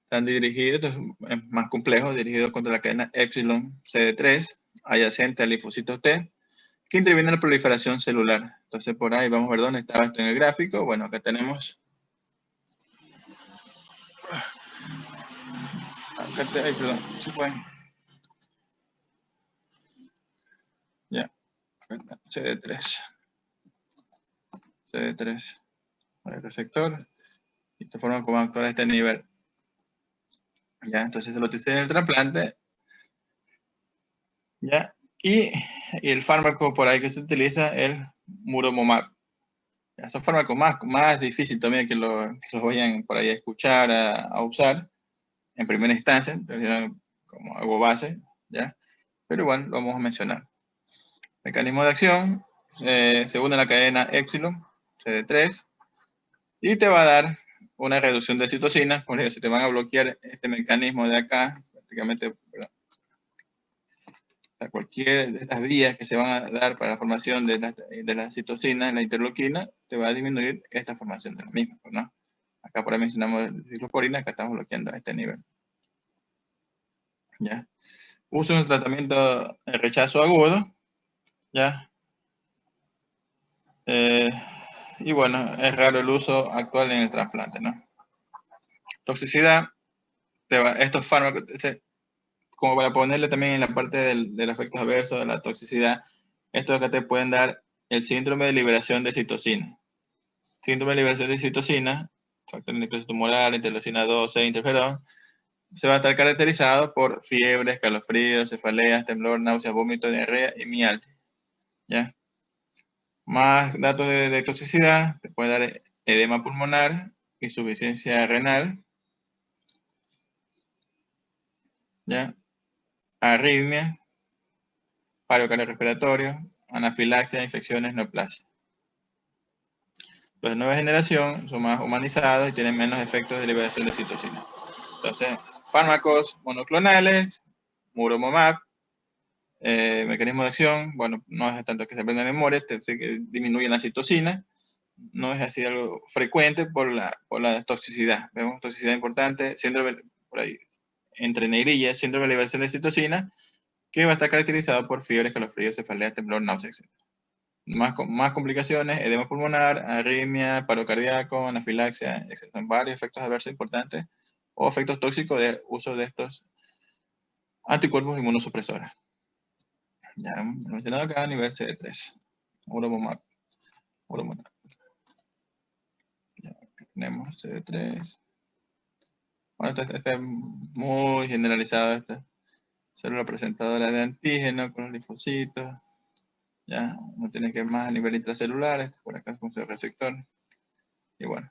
Están dirigidos, es más complejo, dirigidos contra la cadena epsilon CD3, adyacente al linfocito T, que interviene en la proliferación celular. Entonces, por ahí vamos a ver dónde estaba esto en el gráfico. Bueno, acá tenemos... Ay, perdón, se fue. Ya, CD3. CD3. El receptor. Y esta forma como actuar a este nivel. Ya, entonces se lo utiliza en el trasplante. Ya, y el fármaco por ahí que se utiliza es el Muromomab. Ya, son fármacos más difíciles también que los vayan por ahí a escuchar, a usar en primera instancia, como algo base, ¿ya? Pero igual lo vamos a mencionar. Mecanismo de acción, se une a la cadena epsilon, CD3, y te va a dar una reducción de citocinas, por ejemplo, se te van a bloquear este mecanismo de acá, prácticamente, cualquier de estas vías que se van a dar para la formación de la citocina, la interleuquina, te va a disminuir esta formación de la misma, ¿no? Acá por ahí mencionamos ciclosporina, acá estamos bloqueando a este nivel. ¿Ya? Uso en el tratamiento de rechazo agudo, ¿ya? Y bueno, es raro el uso actual en el trasplante, ¿no? Toxicidad, estos fármacos, como para ponerle también en la parte del efectos adversos de la toxicidad, estos acá te pueden dar el síndrome de liberación de citocina. Síndrome de liberación de citocina, factor de necrosis tumoral, interleucina 2, C, interferón, se va a estar caracterizado por fiebre, escalofríos, cefaleas, temblor, náuseas, vómito, diarrea y mialgia. ¿Ya? Más datos de toxicidad, te puede dar edema pulmonar, insuficiencia renal, ¿ya? Arritmia, paro cardiorrespiratorio, anafilaxia, infecciones, neoplasia. Los de nueva generación son más humanizados y tienen menos efectos de liberación de citocina. Entonces, fármacos monoclonales, Muromomab, mecanismo de acción, bueno, no es tanto que se aprenda de memoria, que disminuye la citocina, no es así algo frecuente por la toxicidad. Vemos toxicidad importante, síndrome, por ahí, entre negrillas, síndrome de liberación de citocina, que va a estar caracterizado por fiebre, escalofríos, cefalea, temblor, náuseas, etc. Más complicaciones, edema pulmonar, arritmia, paro cardíaco, anafilaxia, etc. Son varios efectos adversos importantes o efectos tóxicos de uso de estos anticuerpos inmunosupresores. Ya hemos mencionado acá a nivel CD3. Muromomab. Ya, tenemos CD3. Bueno, este es muy generalizado, esta célula presentadora de antígeno con los linfocitos. Ya, no tiene que ir más a nivel intracelular, por acá es un receptor. Y bueno.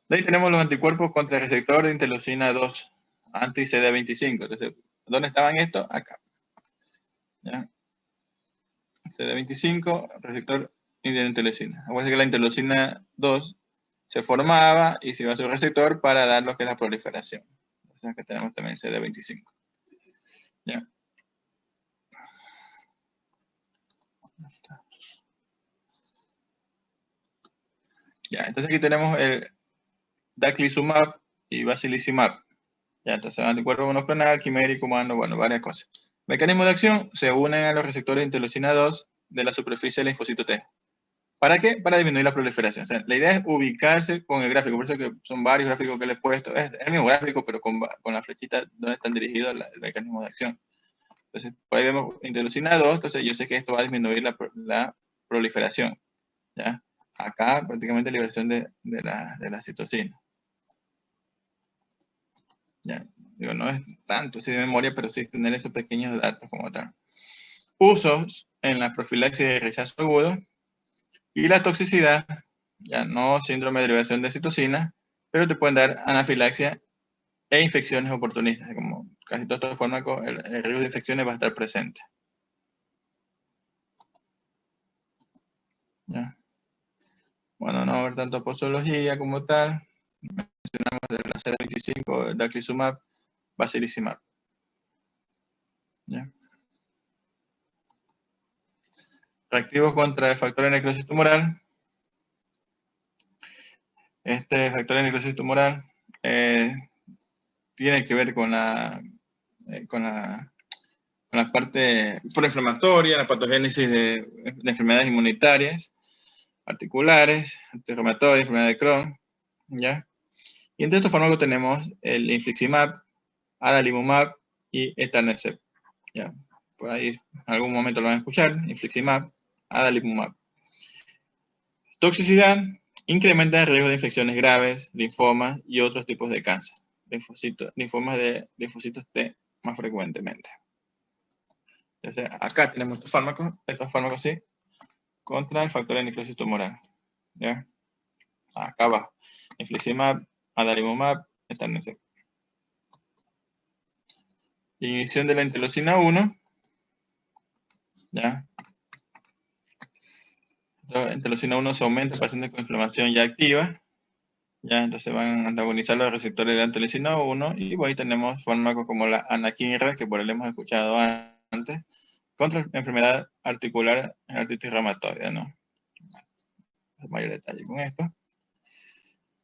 De ahí tenemos los anticuerpos contra el receptor de interleucina 2, anti-CD25. Entonces, ¿dónde estaban estos? Acá. ¿Ya? CD25, receptor de interleucina. Acuérdense que la interleucina 2 se formaba y se iba a su receptor para dar lo que es la proliferación. Entonces, acá tenemos también CD25. ¿Ya? Ya, entonces aquí tenemos el daclizumab y basilizumab. Ya, entonces anticuerpo monoclonal, quimérico, humano, bueno, varias cosas. Mecanismo de acción, se unen a los receptores de interleucina 2 de la superficie del linfocito T. ¿Para qué? Para disminuir la proliferación. O sea, la idea es ubicarse con el gráfico, por eso que son varios gráficos que le he puesto. Es el mismo gráfico, pero con la flechita donde están dirigidos el mecanismo de acción. Entonces, por ahí vemos interleucina 2, entonces yo sé que esto va a disminuir la proliferación. ¿Ya? Acá prácticamente liberación de la citocina. ¿Ya? Digo, no es tanto sí de memoria, pero sí tener estos pequeños datos como tal. Usos en la profilaxis de rechazo agudo y la toxicidad, ya no síndrome de liberación de citocina, pero te pueden dar anafilaxia e infecciones oportunistas. Como casi todos estos fármacos, el riesgo de infecciones va a estar presente. ¿Ya? Bueno, no va a haber tanto posología como tal. Mencionamos de la CD25, daclizumab, basilizumab. ¿Ya? Reactivos contra el factor de necrosis tumoral. Este factor de necrosis tumoral tiene que ver con la parte proinflamatoria, la patogénesis de enfermedades inmunitarias, articulares, antirreumatoides, enfermedad de Crohn, ¿ya? Y entre estos fármacos tenemos el infliximab, adalimumab y etanercept, ¿ya? Por ahí en algún momento lo van a escuchar, infliximab, adalimumab. Toxicidad, incrementa el riesgo de infecciones graves, linfomas y otros tipos de cáncer. Linfomas de linfocitos T más frecuentemente. Entonces, acá tenemos estos fármacos sí, contra el factor de necrosis tumoral. ¿Ya? Acá abajo. Infliximab, adalimumab, etanercept. Inhibición de la interleucina 1. ¿Ya? La interleucina 1 se aumenta en pacientes con inflamación ya activa. ¿Ya? Entonces van a antagonizar los receptores de interleucina 1. Y ahí tenemos fármacos como la anakinra, que por él hemos escuchado antes, contra la enfermedad articular, artritis reumatoide, ¿no? Mayor detalle con esto.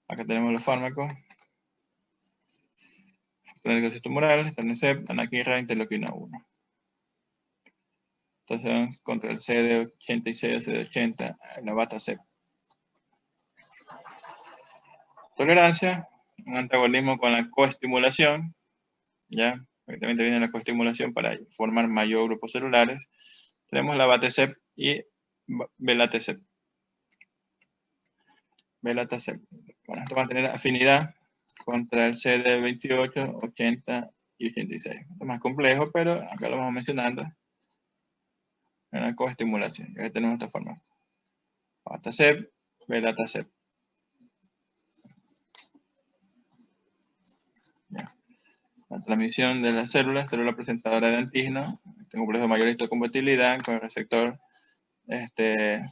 Acá tenemos los fármacos. Necrosis tumoral, etanercept, anakinra, interleucina 1. Entonces, contra el CD86, CD80, la abatacept. Tolerancia, un antagonismo con la coestimulación, ¿ya? Porque también te viene la coestimulación para formar mayor grupos celulares. Tenemos la abatacept y belatacept. Bueno, esto va a tener afinidad contra el CD28, 80 y 86. Esto es más complejo, pero acá lo vamos mencionando. En la coestimulación. Aquí tenemos esta forma. Abatacept, belatacept. Ya. La transmisión de las células, célula presentadora de antígeno. complejo de mayor histocompatibilidad con el receptor de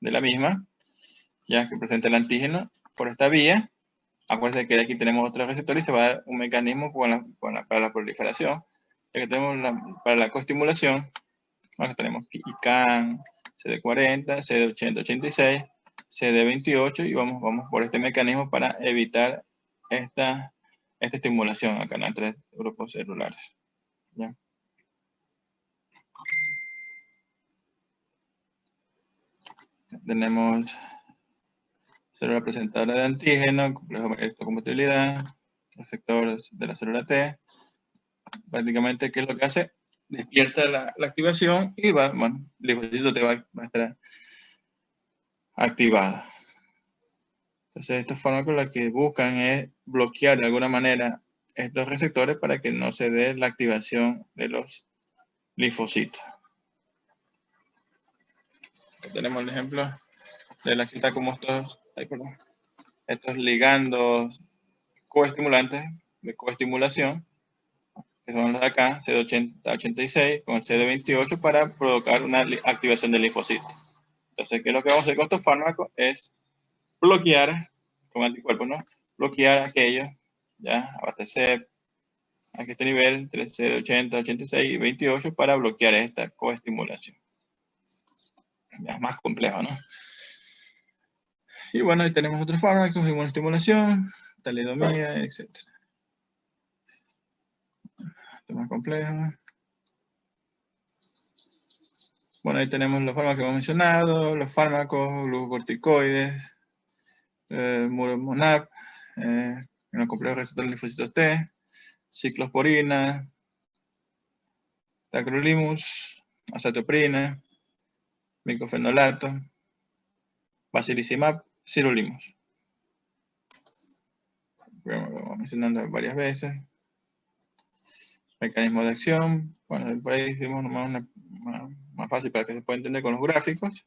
la misma, ya que presenta el antígeno por esta vía. Acuérdense que aquí tenemos otro receptor y se va a dar un mecanismo para la proliferación. Ya que tenemos para la coestimulación, bueno, tenemos ICANN, CD40, CD80, 86, CD28 y vamos por este mecanismo para evitar esta estimulación acá en 3 grupos celulares. ¿Ya? Tenemos célula presentadora de antígeno, complejo de histocompatibilidad, receptor de la célula T. Prácticamente, ¿qué es lo que hace? Despierta la activación y el linfocito T va a estar activado. Entonces, estos fármacos lo que buscan es bloquear de alguna manera estos receptores para que no se dé la activación de los linfocitos. Aquí tenemos el ejemplo de la que está como estos ligandos coestimulantes de coestimulación, que son los de acá, CD80-86 con el CD28 para provocar una activación del linfocito. Entonces, ¿qué es lo que vamos a hacer con estos fármacos? Es bloquear, con anticuerpos, ¿no? Bloquear aquellos, ya, abastecer a este nivel, entre CD80, 86 y 28 para bloquear esta coestimulación. Ya es más complejo, ¿no? Y bueno, ahí tenemos otros fármacos, inmunoestimulación, talidomida, etc. Esto es más complejo. Bueno, ahí tenemos los fármacos que hemos mencionado, los fármacos, glucocorticoides, muromonab, en el complejo receptor linfocitos T, ciclosporina, tacrolimus, azatoprina, micofenolato, basilizumab, sirolimus. Lo vamos mencionando varias veces. Mecanismo de acción. Bueno, por ahí hicimos nomás más fácil para que se pueda entender con los gráficos.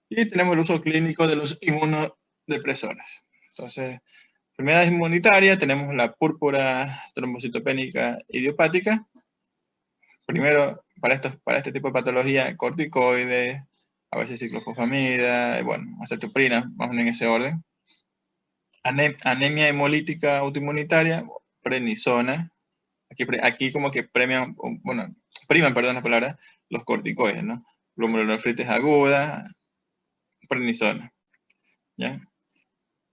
Y tenemos el uso clínico de los inmunodepresores. Entonces, enfermedades inmunitarias, tenemos la púrpura trombocitopénica idiopática. Primero, para este tipo de patología, corticoides, a veces ciclofosfamida, bueno, azatoprina, más o menos en ese orden. Anemia hemolítica autoinmunitaria, prednisona. Aquí como que priman, perdón la palabra, los corticoides, ¿no? Glomerulonefritis aguda, prednisona. ¿Ya?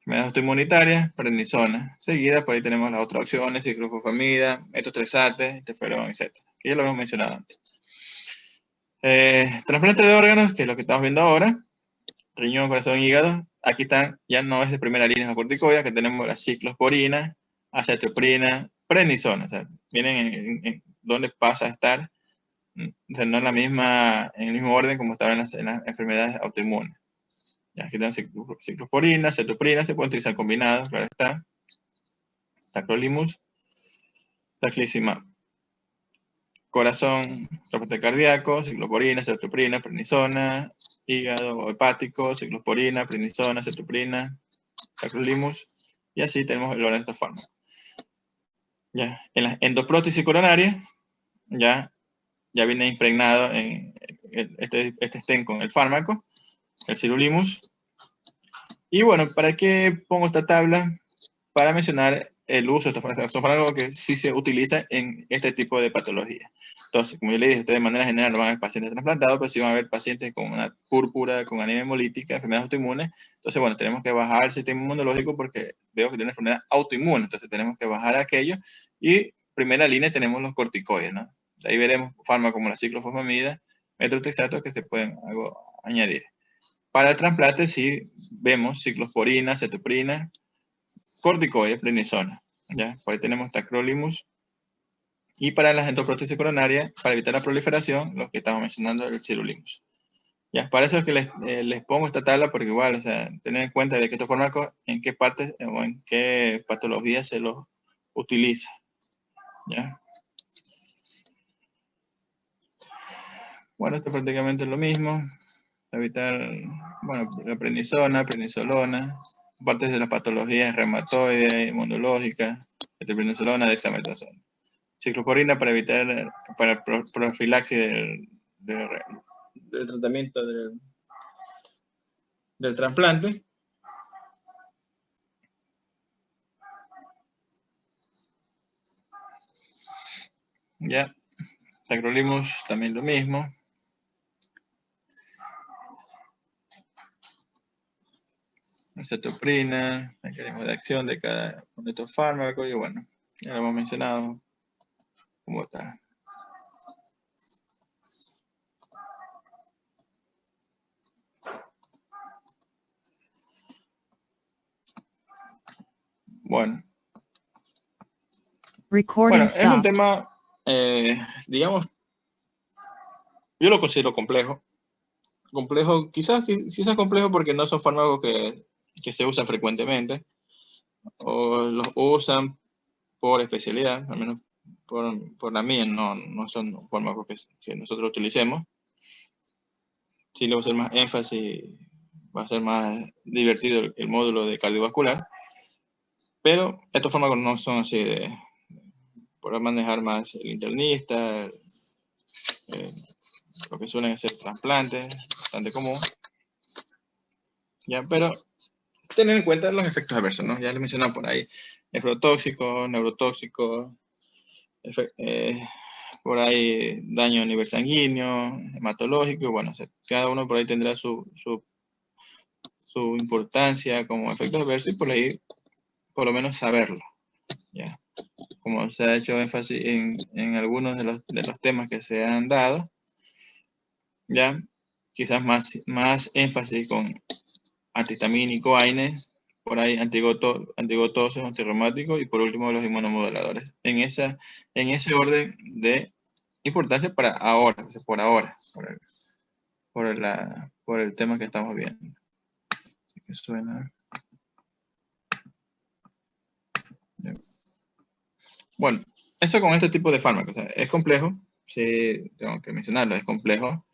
Enfermedades autoinmunitarias, prednisona. Seguida, por ahí tenemos las otras opciones, ciclofosfamida, metotrexate, interferón, etc. Que ya lo hemos mencionado antes. Trasplante de órganos, que es lo que estamos viendo ahora. Riñón, corazón, hígado. Aquí están, ya no es de primera línea la corticoides, que tenemos la ciclosporina, azatoprina, prednisona. O sea, vienen en donde pasa a estar, o sea, no en el mismo orden como estaba en las enfermedades autoinmunes. Ya, aquí tenemos ciclosporina, azatoprina, se pueden utilizar combinados, claro está. Tacrolimus, taclizumab. Corazón, trasplante cardíaco, ciclosporina, azatoprina, prednisona. Hígado o hepático, ciclosporina, prednisona, azatoprina, tacrolimus. Y así tenemos el orden de estos fármacos. Ya, en la endoprótesis coronaria, ya viene impregnado en este stent con el fármaco, el sirolimus. Y bueno, ¿para qué pongo esta tabla? Para mencionar el uso de estos fármacos. Son fármacos que sí se utilizan en este tipo de patología. Entonces, como yo le dije, ustedes de manera general no van a ver pacientes trasplantados, pero sí van a ver pacientes con una púrpura, con anemia hemolítica, enfermedades autoinmunes. Entonces, bueno, tenemos que bajar el sistema inmunológico porque veo que tiene una enfermedad autoinmune. Entonces, tenemos que bajar aquello. Y primera línea tenemos los corticoides, ¿no? De ahí veremos fármacos como la ciclofosfamida, metotrexato que se pueden añadir. Para el trasplante sí vemos ciclosporina, cetoprina, corticoides, prednisona. ¿Ya? Por ahí tenemos tacrolimus. Y para las endoprótesis coronarias, para evitar la proliferación, los que estamos mencionando, el sirolimus. Ya, para eso es que les pongo esta tabla, porque igual, o sea, tener en cuenta de que estos fármacos, en qué partes o en qué patologías se los utiliza. ¿Ya? Bueno, esto prácticamente es lo mismo. Evitar, bueno, la prednisona, prednisolona, partes de las patologías reumatoides, inmunológicas, prednisolona, dexametasona. ciclosporina para evitar, para profilaxis del tratamiento del trasplante. Ya, tacrolimus también lo mismo. Acetoprina, mecanismo de acción de cada uno de estos fármacos, y bueno, ya lo hemos mencionado como tal. Bueno, Recording es un stopped. tema, digamos, yo lo considero complejo. Complejo, quizás complejo porque no son fármacos que se usan frecuentemente, o los usan por especialidad, al menos por la mía, no son fármacos que nosotros utilicemos. Sí le voy a hacer más énfasis, va a ser más divertido el módulo de cardiovascular, pero estos fármacos no son así por manejar más el internista, lo que suelen ser trasplantes, bastante común. Ya, pero tener en cuenta los efectos adversos, ¿no? Ya les mencionaba por ahí, nefrotóxicos, neurotóxicos, por ahí daño a nivel sanguíneo, hematológico, y bueno, cada uno por ahí tendrá su importancia como efectos adversos, y por ahí por lo menos saberlo. ¿Ya? Como se ha hecho énfasis en algunos de los temas que se han dado, ya quizás más énfasis con antihistamínico, AINE, por ahí antigotosos, antirreumáticos, y por último los inmunomoduladores. En ese orden de importancia para ahora, por ahora, por el tema que estamos viendo. Así que suena. Bueno, eso con este tipo de fármacos. O sea, es complejo, sí, tengo que mencionarlo, es complejo,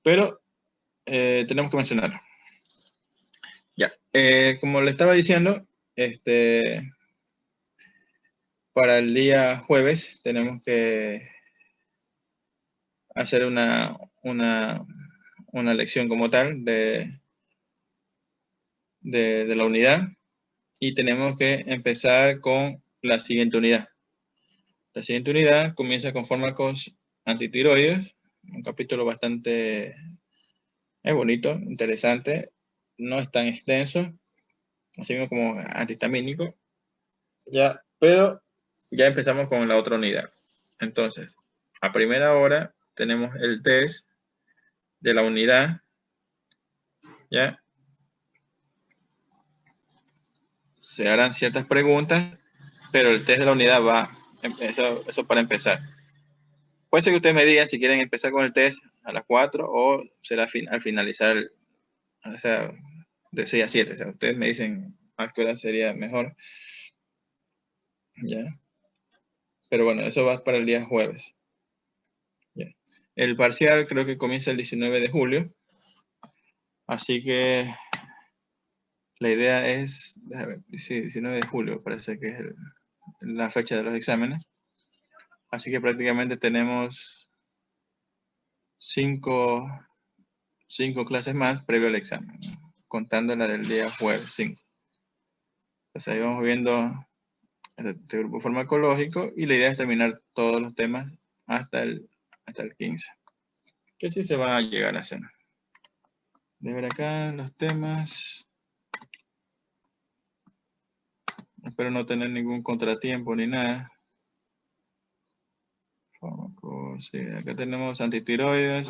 pero tenemos que mencionarlo. Ya, como le estaba diciendo, para el día jueves tenemos que hacer una lección como tal de la unidad, y tenemos que empezar con la siguiente unidad. La siguiente unidad comienza con fármacos antitiroides, un capítulo bastante bonito, interesante, no es tan extenso, así mismo como antihistamínico, ya, pero ya empezamos con la otra unidad. Entonces, a primera hora tenemos el test de la unidad, ya. Se harán ciertas preguntas, pero el test de la unidad va, eso para empezar. Puede ser que ustedes me digan si quieren empezar con el test a las 4 o será al finalizar, o sea, de 6 a 7. O sea, ustedes me dicen a qué hora sería mejor. ¿Ya? Pero bueno, eso va para el día jueves. ¿Ya? El parcial creo que comienza el 19 de julio. Así que la idea es, déjame ver, 19 de julio parece que es la fecha de los exámenes. Así que prácticamente tenemos 5 clases más previo al examen, ¿no? Contando la del día jueves 5. Entonces ahí vamos viendo este grupo farmacológico, y la idea es terminar todos los temas hasta el 15. Que sí se va a llegar a hacer. De ver acá los temas. Espero no tener ningún contratiempo ni nada. Sí, acá tenemos antitiroides,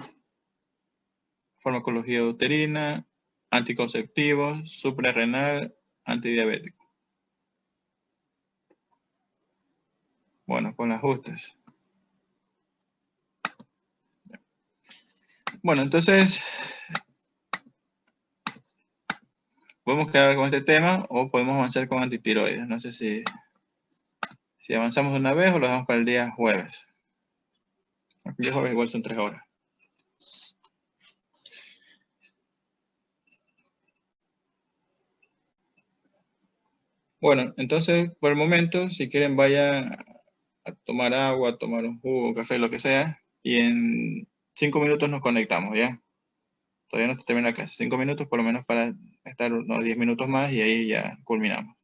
farmacología uterina, anticonceptivos, suprarrenal, antidiabético. Bueno, con los ajustes. Bueno, entonces podemos quedar con este tema o podemos avanzar con antitiroides. No sé si avanzamos de una vez o lo dejamos para el día jueves. El día jueves igual son 3 horas. Bueno, entonces por el momento, si quieren vayan a tomar agua, a tomar un jugo, café, lo que sea, y en 5 minutos nos conectamos, ¿ya? Todavía no se termina la clase, 5 minutos por lo menos para estar unos 10 minutos más y ahí ya culminamos.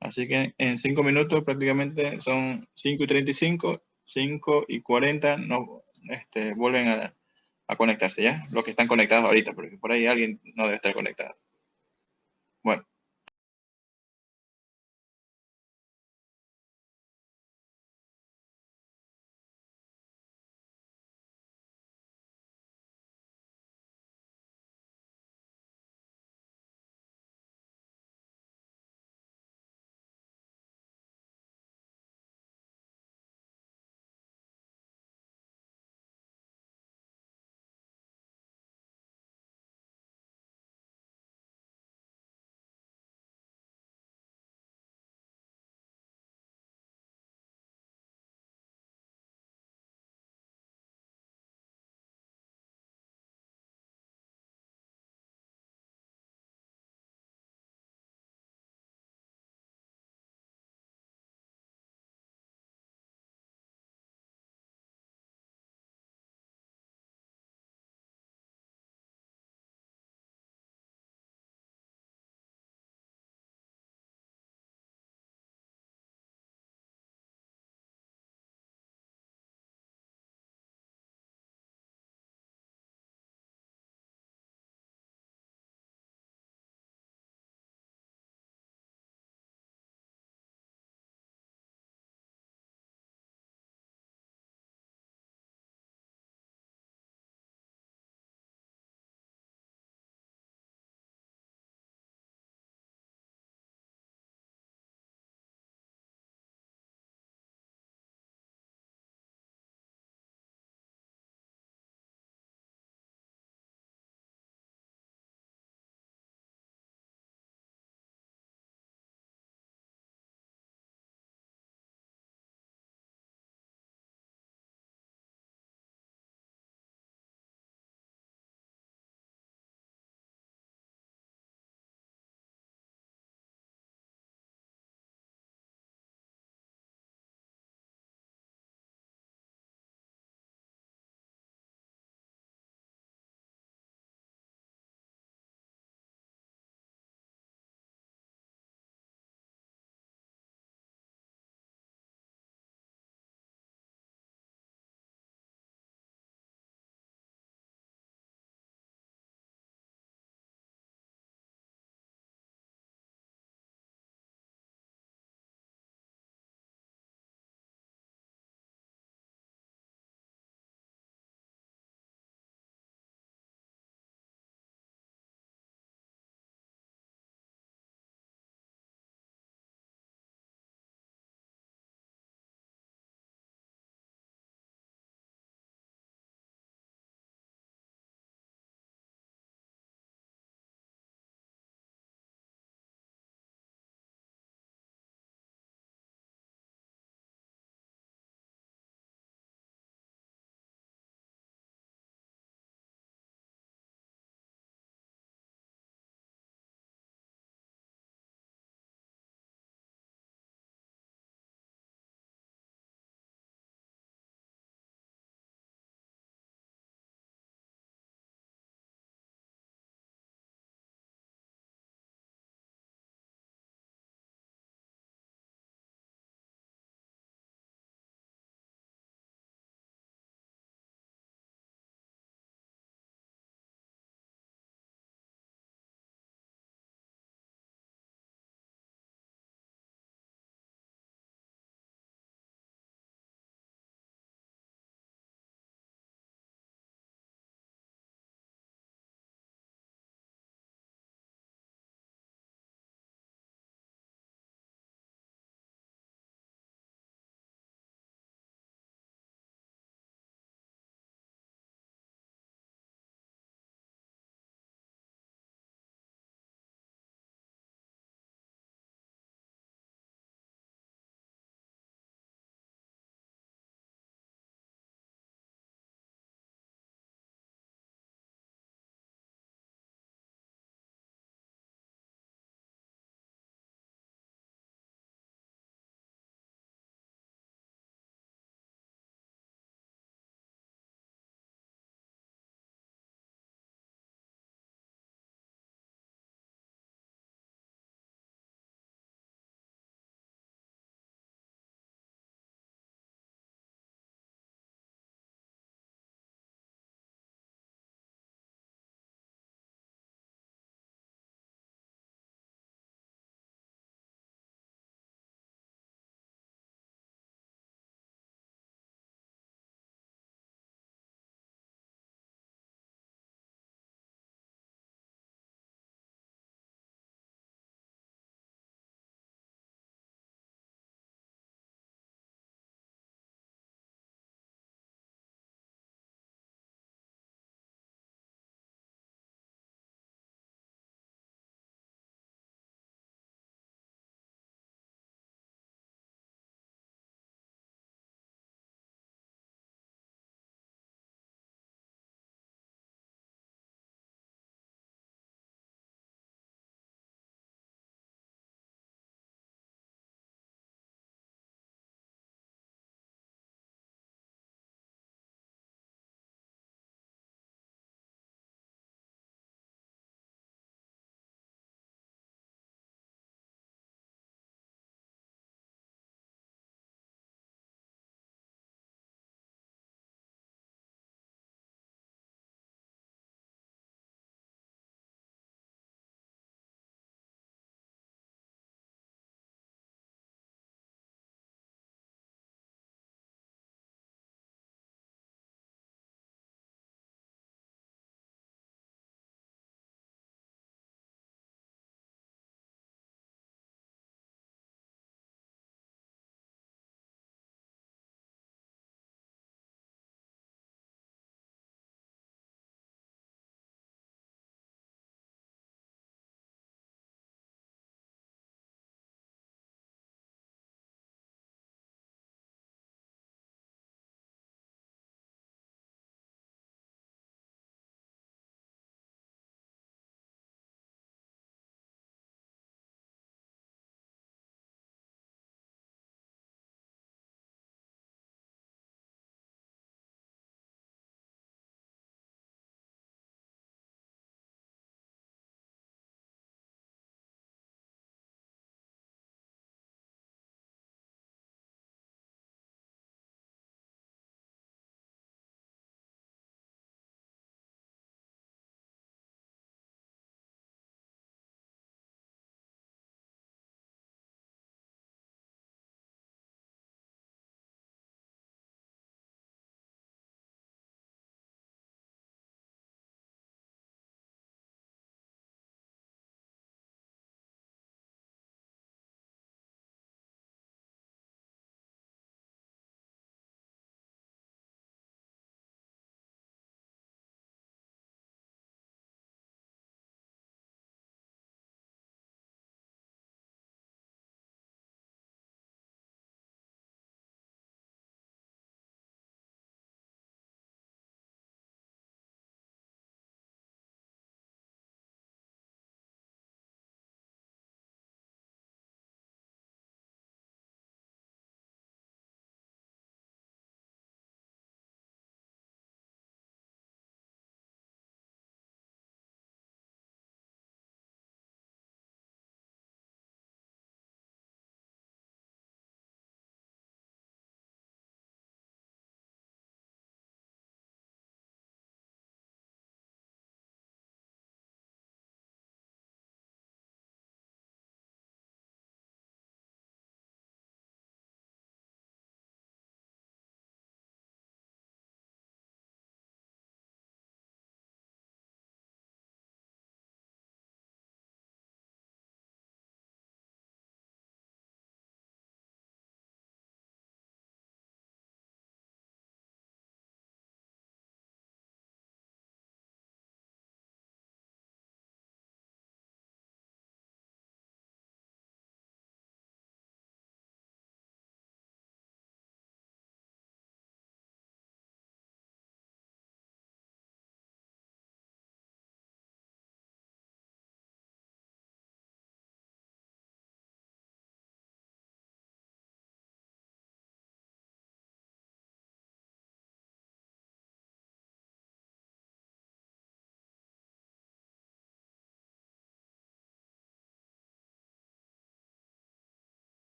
Así que en 5 minutos prácticamente son 5:35, 5:40, no, vuelven a conectarse, ¿ya? Los que están conectados ahorita, porque por ahí alguien no debe estar conectado. Bueno.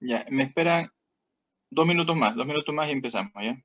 Ya, me esperan 2 minutos más y empezamos, ¿ya?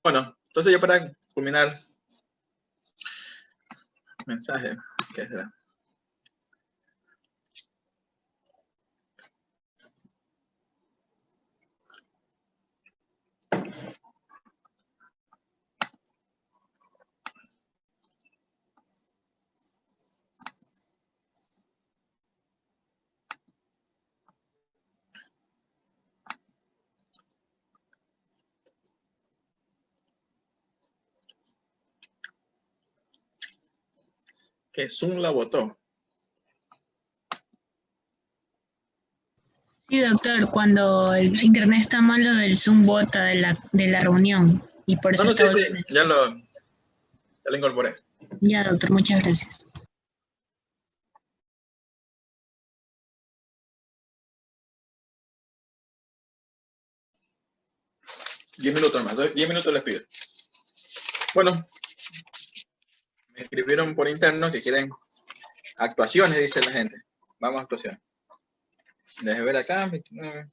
Bueno, entonces ya para culminar, mensaje, ¿qué será? Que Zoom la votó. Sí, doctor, cuando el internet está malo del Zoom bota de la reunión y por eso No, está sí, volviendo. ya lo incorporé. Ya, doctor, muchas gracias. Diez minutos más, 10 minutos les pido. Bueno, me escribieron por interno que quieren actuaciones, dice la gente. Vamos a actuaciones. Deje ver acá. 29.